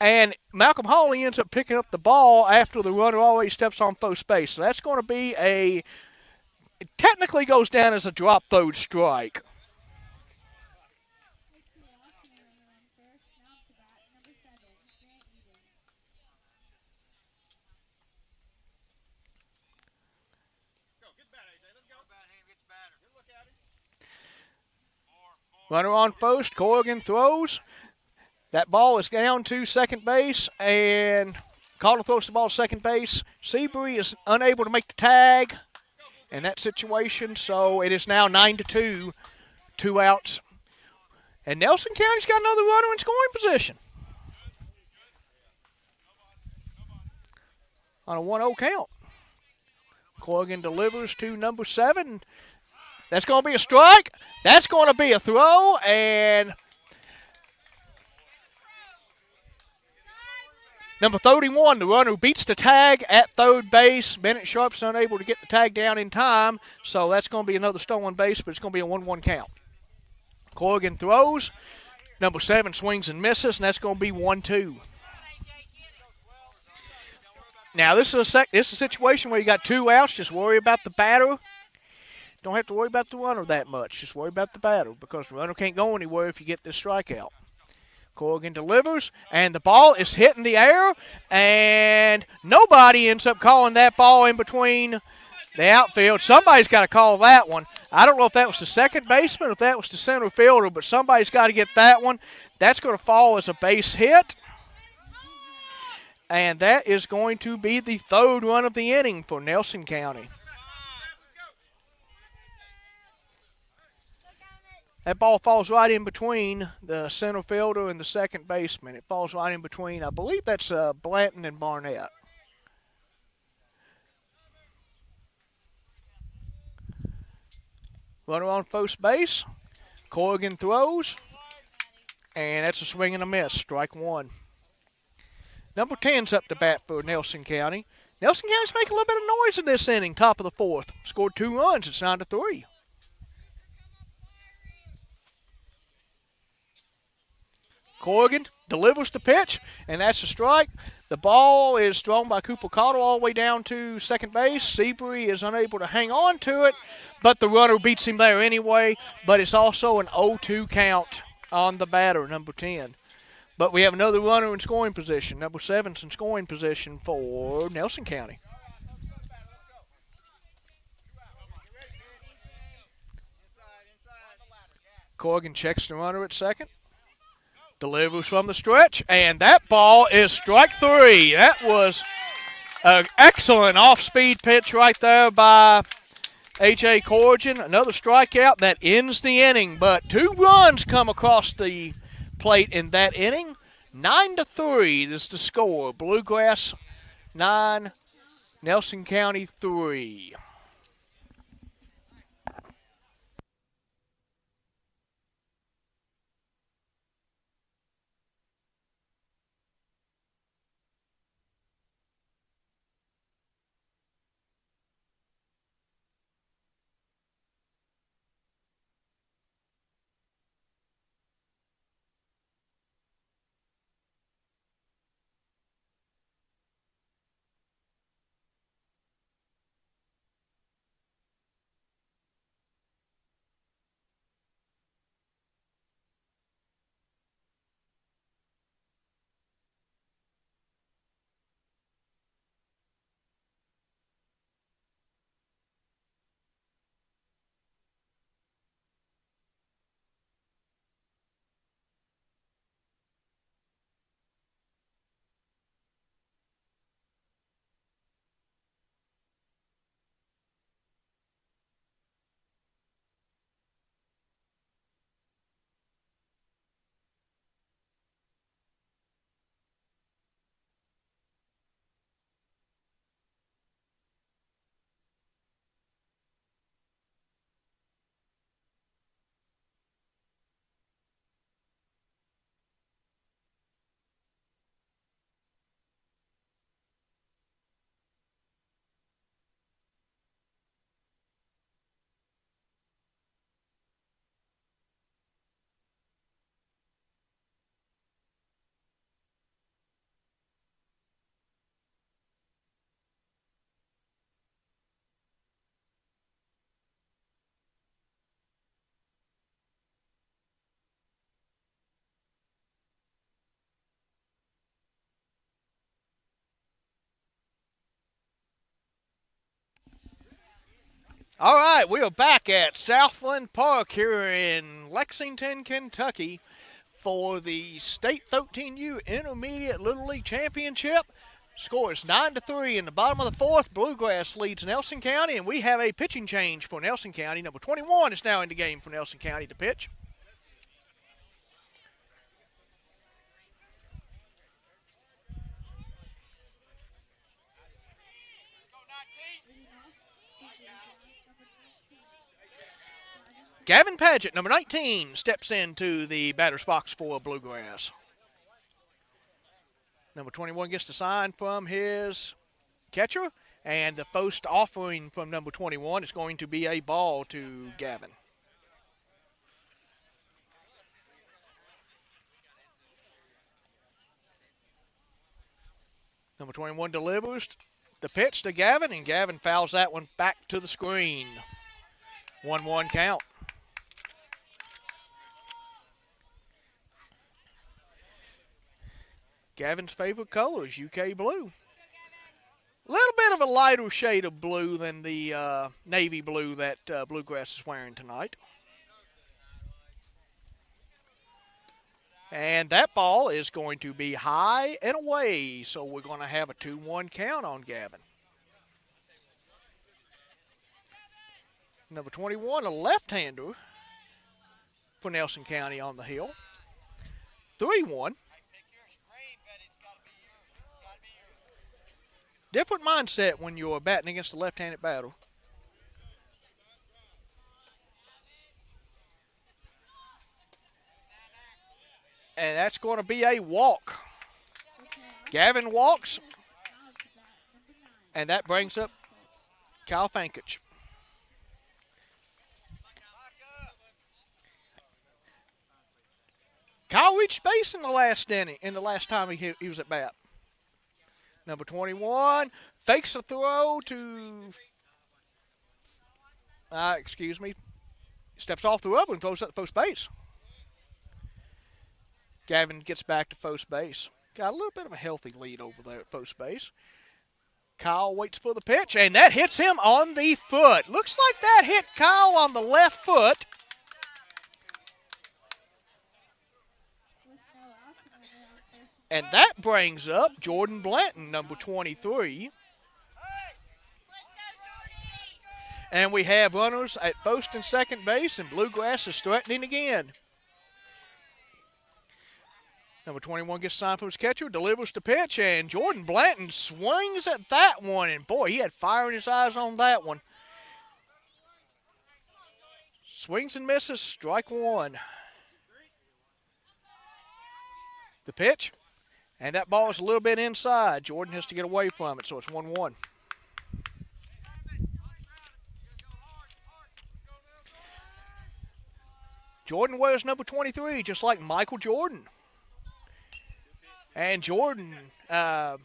Speaker 1: and Malcolm Hawley ends up picking up the ball after the runner already steps on first base. So that's going to be it technically goes down as a drop third strike. Runner on first, Corrigan throws. That ball is down to second base, and Cottle throws the ball to second base. Seabury is unable to make the tag in that situation, so it is now 9-2, 2 outs. And Nelson County's got another runner in scoring position on a 1-0 count. Corrigan delivers to number 7. That's going to be a strike. That's going to be a throw, and number 31, the runner beats the tag at third base. Bennett Sharp's unable to get the tag down in time, so that's going to be another stolen base, but it's going to be a 1-1 count. Corrigan throws. Number 7 swings and misses, and that's going to be 1-2. Now, this is a situation where you got 2 outs. Just worry about the batter. Don't have to worry about the runner that much. Just worry about the batter because the runner can't go anywhere if you get this strikeout. Corrigan delivers, and the ball is hitting the air, and nobody ends up calling that ball in between the outfield. Somebody's got to call that one. I don't know if that was the second baseman or if that was the center fielder, but somebody's got to get that one. That's going to fall as a base hit, and that is going to be the third run of the inning for Nelson County. That ball falls right in between the center fielder and the second baseman. It falls right in between. I believe that's Blanton and Barnett. Runner on first base. Corrigan throws. And that's a swing and a miss. Strike 1. Number 10's up to bat for Nelson County. Nelson County's making a little bit of noise in this inning, top of the 4th. Scored 2 runs. It's 9-3. Corrigan delivers the pitch, and that's a strike. The ball is thrown by Cooper Cottle all the way down to second base. Seabury is unable to hang on to it, but the runner beats him there anyway. But it's also an 0-2 count on the batter, number 10. But we have another runner in scoring position. Number 7's in scoring position for Nelson County. Corrigan checks the runner at second. Delivers from the stretch, and that ball is strike 3. That was an excellent off-speed pitch right there by A.J. Corrigan. Another strikeout that ends the inning, but 2 runs come across the plate in that inning. 9-3 is the score. Bluegrass 9, Nelson County 3. All right, we are back at Southland Park here in Lexington, Kentucky for the State 13U Intermediate Little League Championship. Score is 9-3 in the bottom of the fourth. Bluegrass leads Nelson County, and we have a pitching change for Nelson County. Number 21 is now in the game for Nelson County to pitch. Gavin Paget, number 19, steps into the batter's box for Bluegrass. Number 21 gets the sign from his catcher, and the first offering from number 21 is going to be a ball to Gavin. Number 21 delivers the pitch to Gavin, and Gavin fouls that one back to the screen. 1-1 count. Gavin's favorite color is UK blue. A little bit of a lighter shade of blue than the navy blue that Bluegrass is wearing tonight. And that ball is going to be high and away, so we're going to have a 2-1 count on Gavin. Number 21, a left-hander for Nelson County on the hill. 3-1. Different mindset when you're batting against a left-handed batter. And that's going to be a walk. Gavin walks, and that brings up Kyle Fankich. Kyle reached base in the last inning, in the last time he was at bat. Number 21 fakes a throw to, steps off the rubber and throws at the first base. Gavin gets back to first base. Got a little bit of a healthy lead over there at first base. Kyle waits for the pitch, and that hits him on the foot. Looks like that hit Kyle on the left foot. And that brings up Jordan Blanton, number 23. And we have runners at first and second base, and Bluegrass is threatening again. Number 21 gets signed from his catcher, delivers the pitch, and Jordan Blanton swings at that one. And, boy, he had fire in his eyes on that one. Swings and misses, strike one. The pitch. And that ball is a little bit inside. Jordan has to get away from it, so it's 1-1. Jordan wears number 23, just like Michael Jordan. And Jordan fouls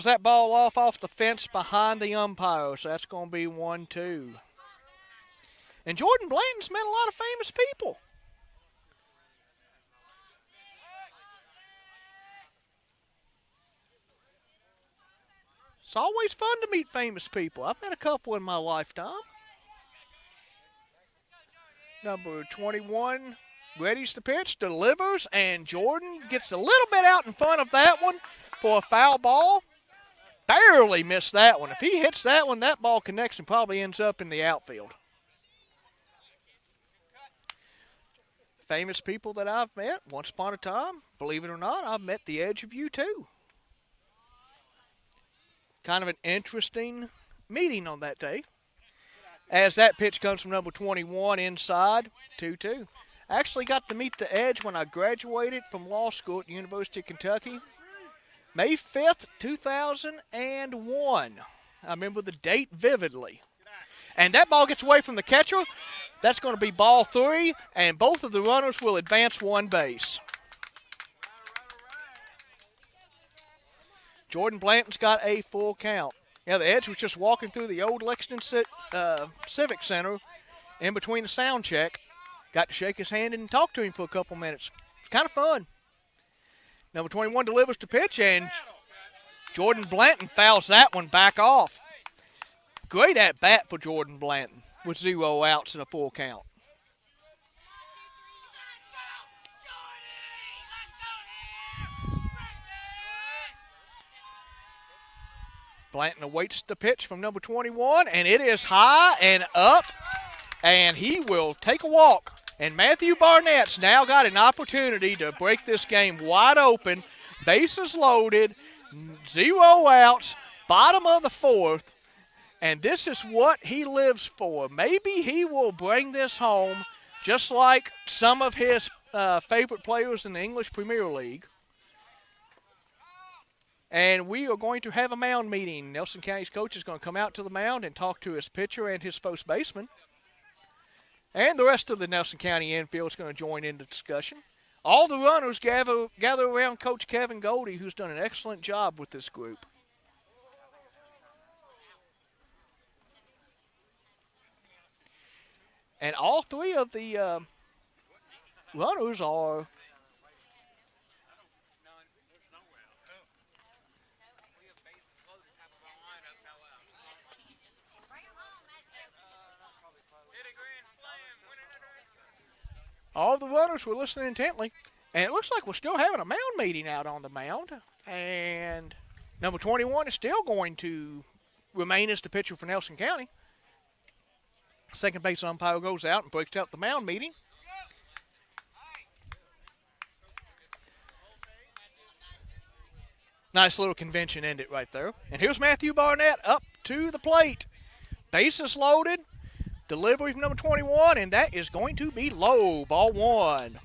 Speaker 1: that ball off the fence behind the umpire, so that's going to be 1-2. And Jordan Blanton's met a lot of famous people. It's always fun to meet famous people. I've met a couple in my lifetime. Number 21 readies the pitch, delivers, and Jordan gets a little bit out in front of that one for a foul ball. Barely missed that one. If he hits that one, that ball connects and probably ends up in the outfield. Famous people that I've met once upon a time, believe it or not, I've met the edge of you too. Kind of an interesting meeting on that day. As that pitch comes from number 21 inside, 2-2. Actually got to meet the edge when I graduated from law school at the University of Kentucky. May 5th, 2001. I remember the date vividly. And that ball gets away from the catcher. That's going to be ball 3, and both of the runners will advance one base. Jordan Blanton's got a full count. Yeah, the edge was just walking through the old Lexington Civic Center in between the sound check. Got to shake his hand and talk to him for a couple minutes. It's kind of fun. Number 21 delivers the pitch, and Jordan Blanton fouls that one back off. Great at bat for Jordan Blanton with 0 outs and a full count. Blanton awaits the pitch from number 21, and it is high and up, and he will take a walk. And Matthew Barnett's now got an opportunity to break this game wide open. Bases loaded, 0 outs, bottom of the 4th, and this is what he lives for. Maybe he will bring this home just like some of his favorite players in the English Premier League. And we are going to have a mound meeting. Nelson County's coach is going to come out to the mound and talk to his pitcher and his first baseman. And the rest of the Nelson County infield is going to join in the discussion. All the runners gather around Coach Kevin Goldie, who's done an excellent job with this group. And all 3 of the runners are were listening intently. And it looks like we're still having a mound meeting out on the mound. And number 21 is still going to remain as the pitcher for Nelson County. Second base umpire goes out and breaks out the mound meeting. Nice little convention ended right there. And here's Matthew Barnett up to the plate. Bases loaded. Delivery from number 21, and that is going to be low. Ball 1.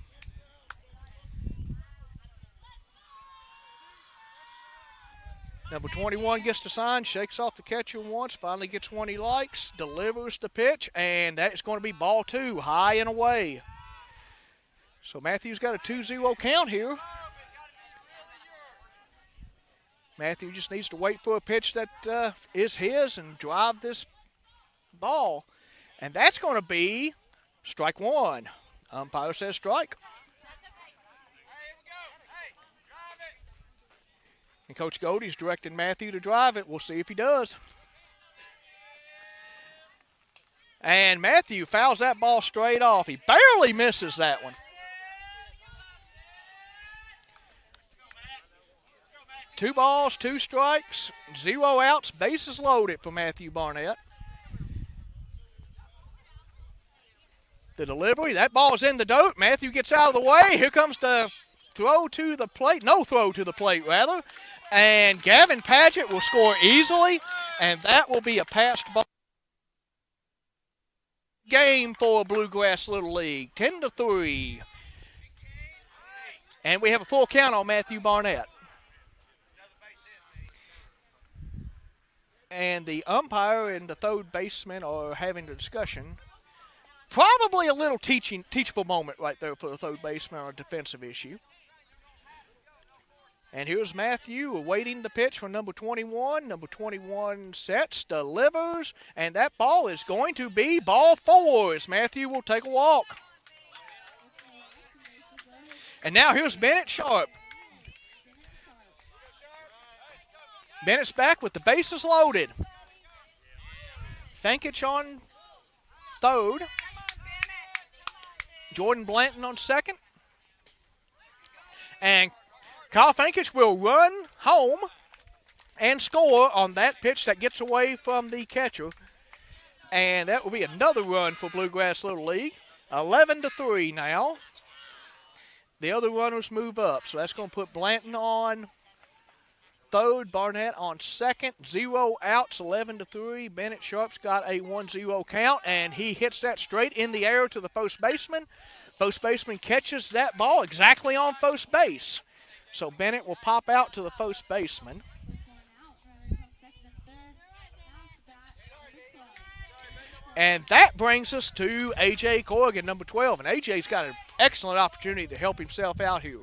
Speaker 1: Number 21 gets the sign, shakes off the catcher once, finally gets one he likes, delivers the pitch, and that is going to be ball 2, high and away. So Matthew's got a 2-0 count here. Matthew just needs to wait for a pitch that is his and drive this ball. And that's going to be strike 1. Umpire says strike. And Coach Goldie's directing Matthew to drive it. We'll see if he does. And Matthew fouls that ball straight off. He barely misses that one. 2 balls, 2 strikes, 0 outs, bases loaded for Matthew Barnett. The delivery, that ball's in the dirt. Matthew gets out of the way. Here comes the throw to the plate. No throw to the plate, rather. And Gavin Padgett will score easily, and that will be a passed ball game for Bluegrass Little League, 10-3. And we have a full count on Matthew Barnett. And the umpire and the third baseman are having a discussion. Probably a little teachable moment right there for the third baseman on a defensive issue. And here's Matthew awaiting the pitch from number 21. Number 21 sets, delivers, and that ball is going to be ball 4 as Matthew will take a walk. And now here's Bennett Sharp. Bennett's back with the bases loaded. Fankich on third. Jordan Blanton on second. And Kyle Fankich will run home and score on that pitch that gets away from the catcher. And that will be another run for Bluegrass Little League. 11-3 now. The other runners move up, so that's going to put Blanton on third, Barnett on second, 0 outs, 11-3. Bennett Sharp's got a 1-0 count, and he hits that straight in the air to the first baseman. First baseman catches that ball exactly on first base. So Bennett will pop out to the first baseman. And that brings us to A.J. Corrigan, number 12. And A.J.'s got an excellent opportunity to help himself out here.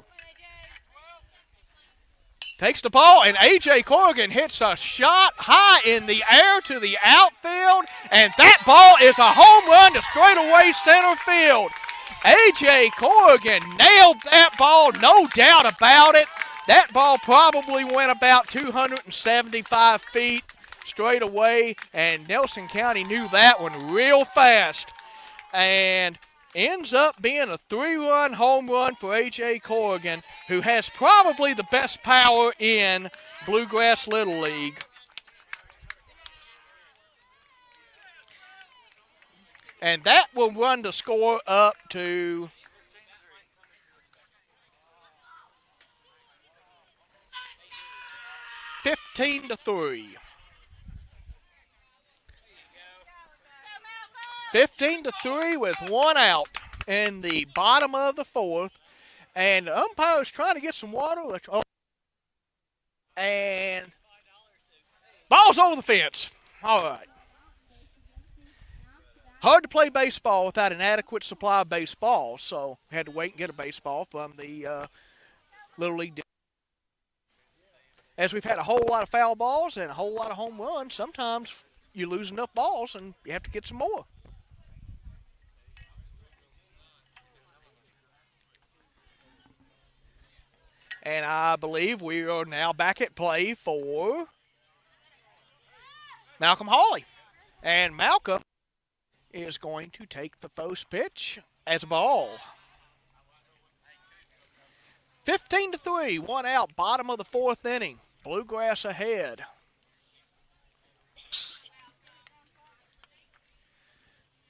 Speaker 1: Takes the ball, and A.J. Corrigan hits a shot high in the air to the outfield, and that ball is a home run to straightaway center field. A.J. Corrigan nailed that ball, no doubt about it. That ball probably went about 275 feet straight away, and Nelson County knew that one real fast. And ends up being a 3-run home run for A.J. Corrigan, who has probably the best power in Bluegrass Little League. And that will run the score up to 15-3. 15-3 with one out in the bottom of the fourth. And the umpire is trying to get some water. And ball's over the fence. All right. Hard to play baseball without an adequate supply of baseball, so we had to wait and get a baseball from the Little League. As we've had a whole lot of foul balls and a whole lot of home runs, sometimes you lose enough balls and you have to get some more. And I believe we are now back at play for Malcolm Hawley. And Malcolm is going to take the first pitch as a ball. 15-3, one out, bottom of the fourth inning. Bluegrass ahead.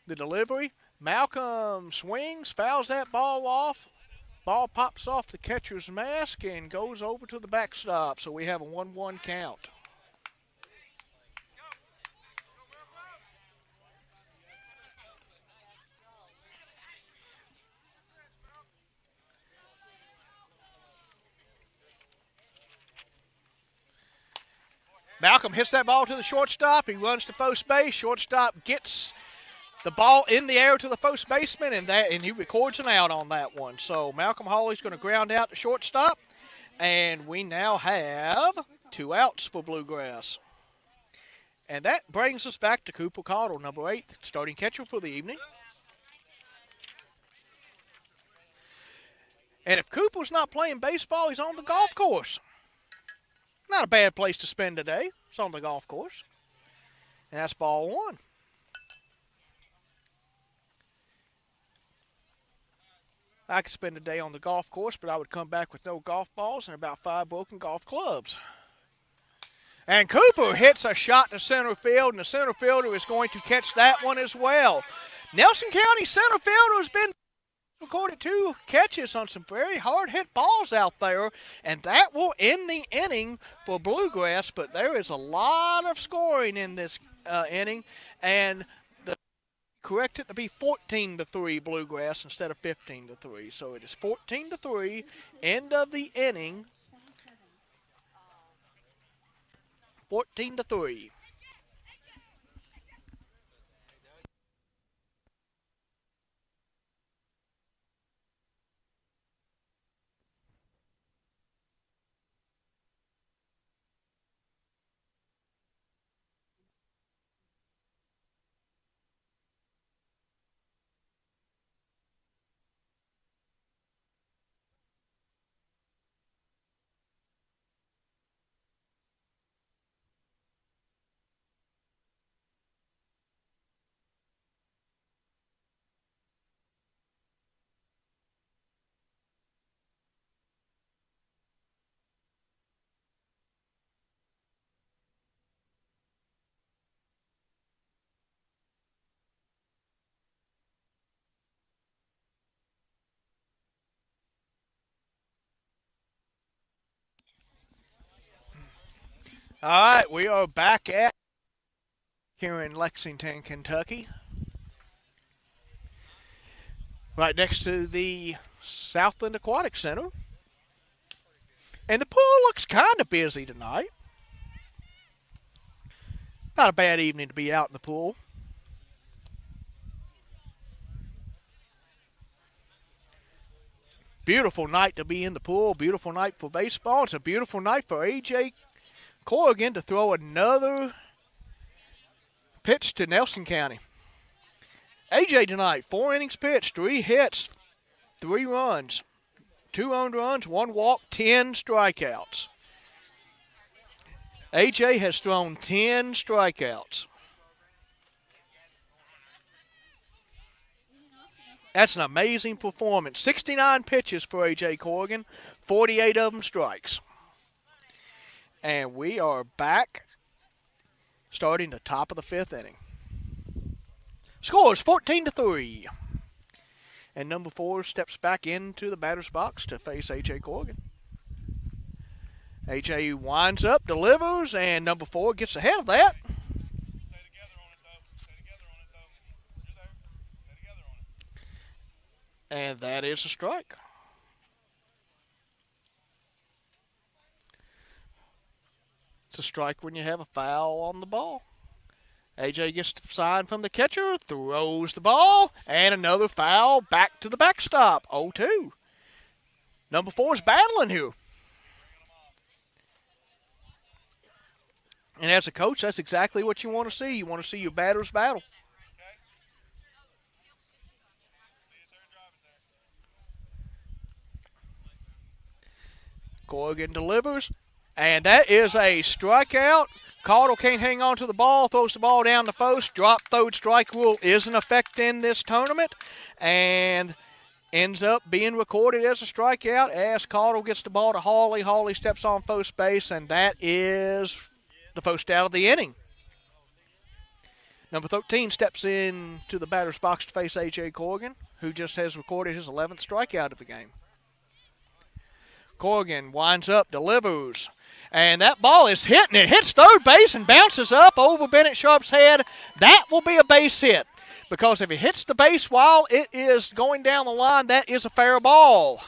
Speaker 1: The delivery, Malcolm swings, fouls that ball off. Ball pops off the catcher's mask and goes over to the backstop, so we have a 1-1 count. Malcolm hits that ball to the shortstop. He runs to first base. Shortstop gets the ball in the air to the first baseman, and he records an out on that one. So Malcolm Hawley's going to ground out to shortstop, and we now have 2 outs for Bluegrass. And that brings us back to Cooper Cottle, number 8, starting catcher for the evening. And if Cooper's not playing baseball, he's on the golf course. Not a bad place to spend a day. It's on the golf course. And that's ball 1. I could spend a day on the golf course, but I would come back with no golf balls and about 5 broken golf clubs. And Cooper hits a shot to center field, and the center fielder is going to catch that one as well. Nelson County center fielder has been recorded 2 catches on some very hard-hit balls out there, and that will end the inning for Bluegrass, but there is a lot of scoring in this inning, and correct it to be 14-3 Bluegrass instead of 15-3. So it is 14-3, end of the inning, 14-3. All right, we are back at here in Lexington, Kentucky. Right next to the Southland Aquatic Center. And the pool looks kind of busy tonight. Not a bad evening to be out in the pool. Beautiful night to be in the pool. Beautiful night for baseball. It's a beautiful night for A.J. Corrigan to throw another pitch to Nelson County. A.J. tonight, 4 innings pitched, 3 hits, 3 runs, 2 earned runs, 1 walk, 10 strikeouts. AJ has thrown 10 strikeouts. That's an amazing performance. 69 pitches for A.J. Corrigan, 48 of them strikes. And we are back starting the top of the 5th inning. Scores 14-3. And number 4 steps back into the batter's box to face A.J. Corrigan. A.J. winds up, delivers, and number 4 gets ahead of that.
Speaker 3: Stay together on it, though. Stay together on it, though. You're there. Stay together on it.
Speaker 1: And that is a strike. It's a strike when you have a foul on the ball. AJ gets the sign from the catcher, throws the ball, and another foul back to the backstop. 0-2. Number 4 is battling here. And as a coach, that's exactly what you want to see. You want to see your batters battle. Corrigan delivers, and that is a strikeout. Caudle can't hang on to the ball, throws the ball down the first. Drop third strike rule is in effect in this tournament, and ends up being recorded as a strikeout as Caudle gets the ball to Hawley. Hawley steps on first base, and that is the first out of the inning. Number 13 steps into the batter's box to face A.J. Corrigan, who just has recorded his 11th strikeout of the game. Corrigan winds up, delivers, and that ball is hit, and it hits third base and bounces up over Bennett Sharp's head. That will be a base hit, because if it hits the base while it is going down the line, that is a fair ball.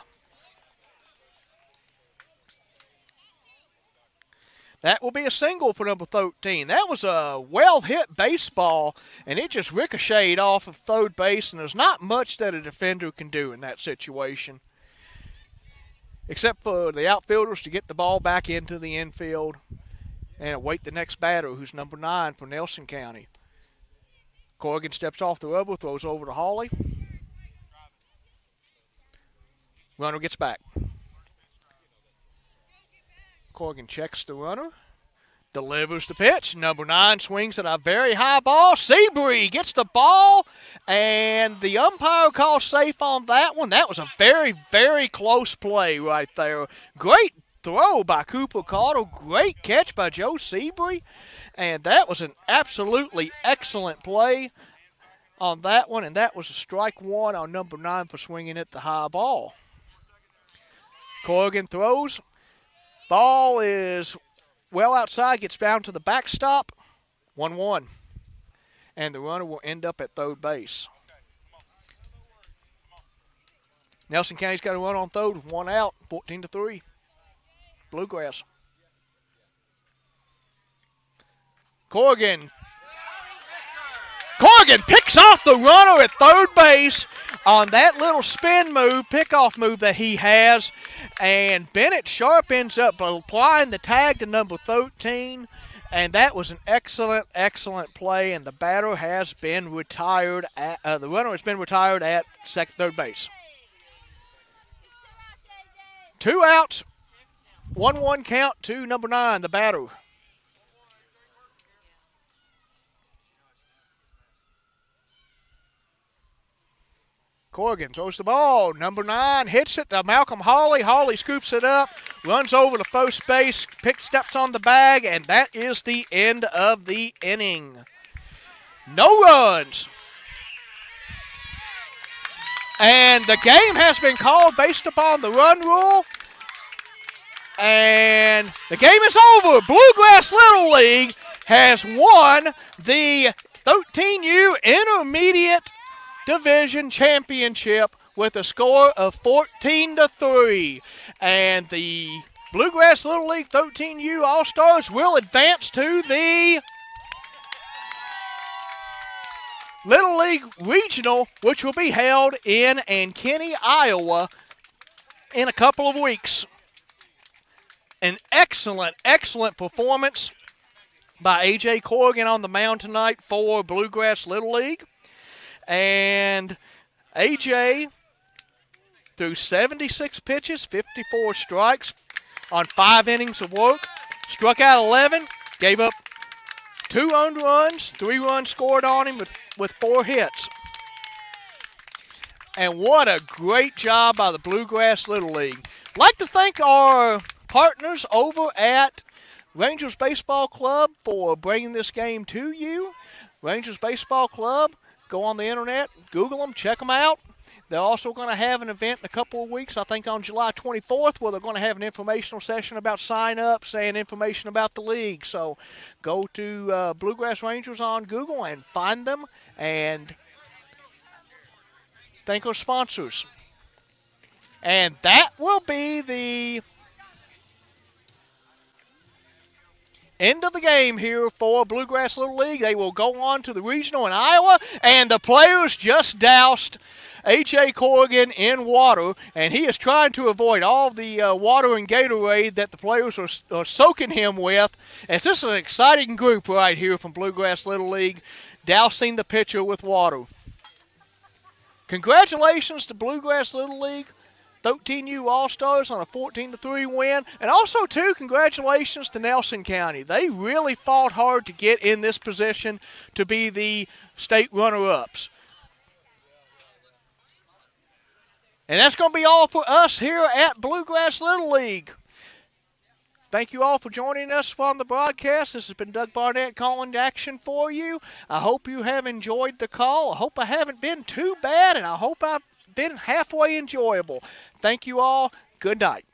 Speaker 1: That will be a single for number 13. That was a well-hit baseball, and it just ricocheted off of third base, and there's not much that a defender can do in that situation, except for the outfielders to get the ball back into the infield and await the next batter, who's number 9 for Nelson County. Corrigan steps off the rubber, throws over to Hawley. Runner gets back. Corrigan checks the runner, delivers the pitch. Number 9 swings at a very high ball. Seabury gets the ball, and the umpire calls safe on that one. That was a very, very close play right there. Great throw by Cooper Caudle. Great catch by Joe Seabury, and that was an absolutely excellent play on that one, and that was a strike 1 on number 9 for swinging at the high ball. Corrigan throws. Ball is well outside, gets down to the backstop, 1-1. And the runner will end up at third base. Nelson County's got a run on third with 1 out, 14-3. Bluegrass. Corrigan picks off the runner at third base on that little spin move, pickoff move that he has. And Bennett Sharp ends up applying the tag to number 13. And that was an excellent, excellent play. And the batter has been retired. The runner has been retired at third base. 2 outs, 1-1 count to number 9, the batter. Corrigan throws the ball. Number 9 hits it to Malcolm Hawley. Hawley scoops it up, runs over to first base, steps on the bag, and that is the end of the inning. No runs. And the game has been called based upon the run rule. And the game is over. Bluegrass Little League has won the 13U Intermediate Division Championship with a score of 14-3. And the Bluegrass Little League 13U All-Stars will advance to the Little League Regional, which will be held in Ankeny, Iowa in a couple of weeks. An excellent, excellent performance by A.J. Corrigan on the mound tonight for Bluegrass Little League. And A.J. through 76 pitches, 54 strikes on 5 innings of work. Struck out 11, gave up 2 earned runs, 3 runs scored on him with 4 hits. And what a great job by the Bluegrass Little League. I'd like to thank our partners over at Rangers Baseball Club for bringing this game to you. Rangers Baseball Club, go on the internet, Google them, check them out. They're also going to have an event in a couple of weeks, I think on July 24th, where they're going to have an informational session about sign-ups and information about the league. So go to Bluegrass Rangers on Google and find them and thank our sponsors. And that will be the end of the game here for Bluegrass Little League. They will go on to the regional in Iowa, and the players just doused A.J. Corrigan in water, and he is trying to avoid all the water and Gatorade that the players are soaking him with. It's just an exciting group right here from Bluegrass Little League, dousing the pitcher with water. Congratulations to Bluegrass Little League 13U All-Stars on a 14-3 win. And also, too, congratulations to Nelson County. They really fought hard to get in this position to be the state runner-ups. And that's going to be all for us here at Bluegrass Little League. Thank you all for joining us on the broadcast. This has been Doug Barnett calling action for you. I hope you have enjoyed the call. I hope I haven't been too bad, and I hope I've been halfway enjoyable. Thank you all. Good night.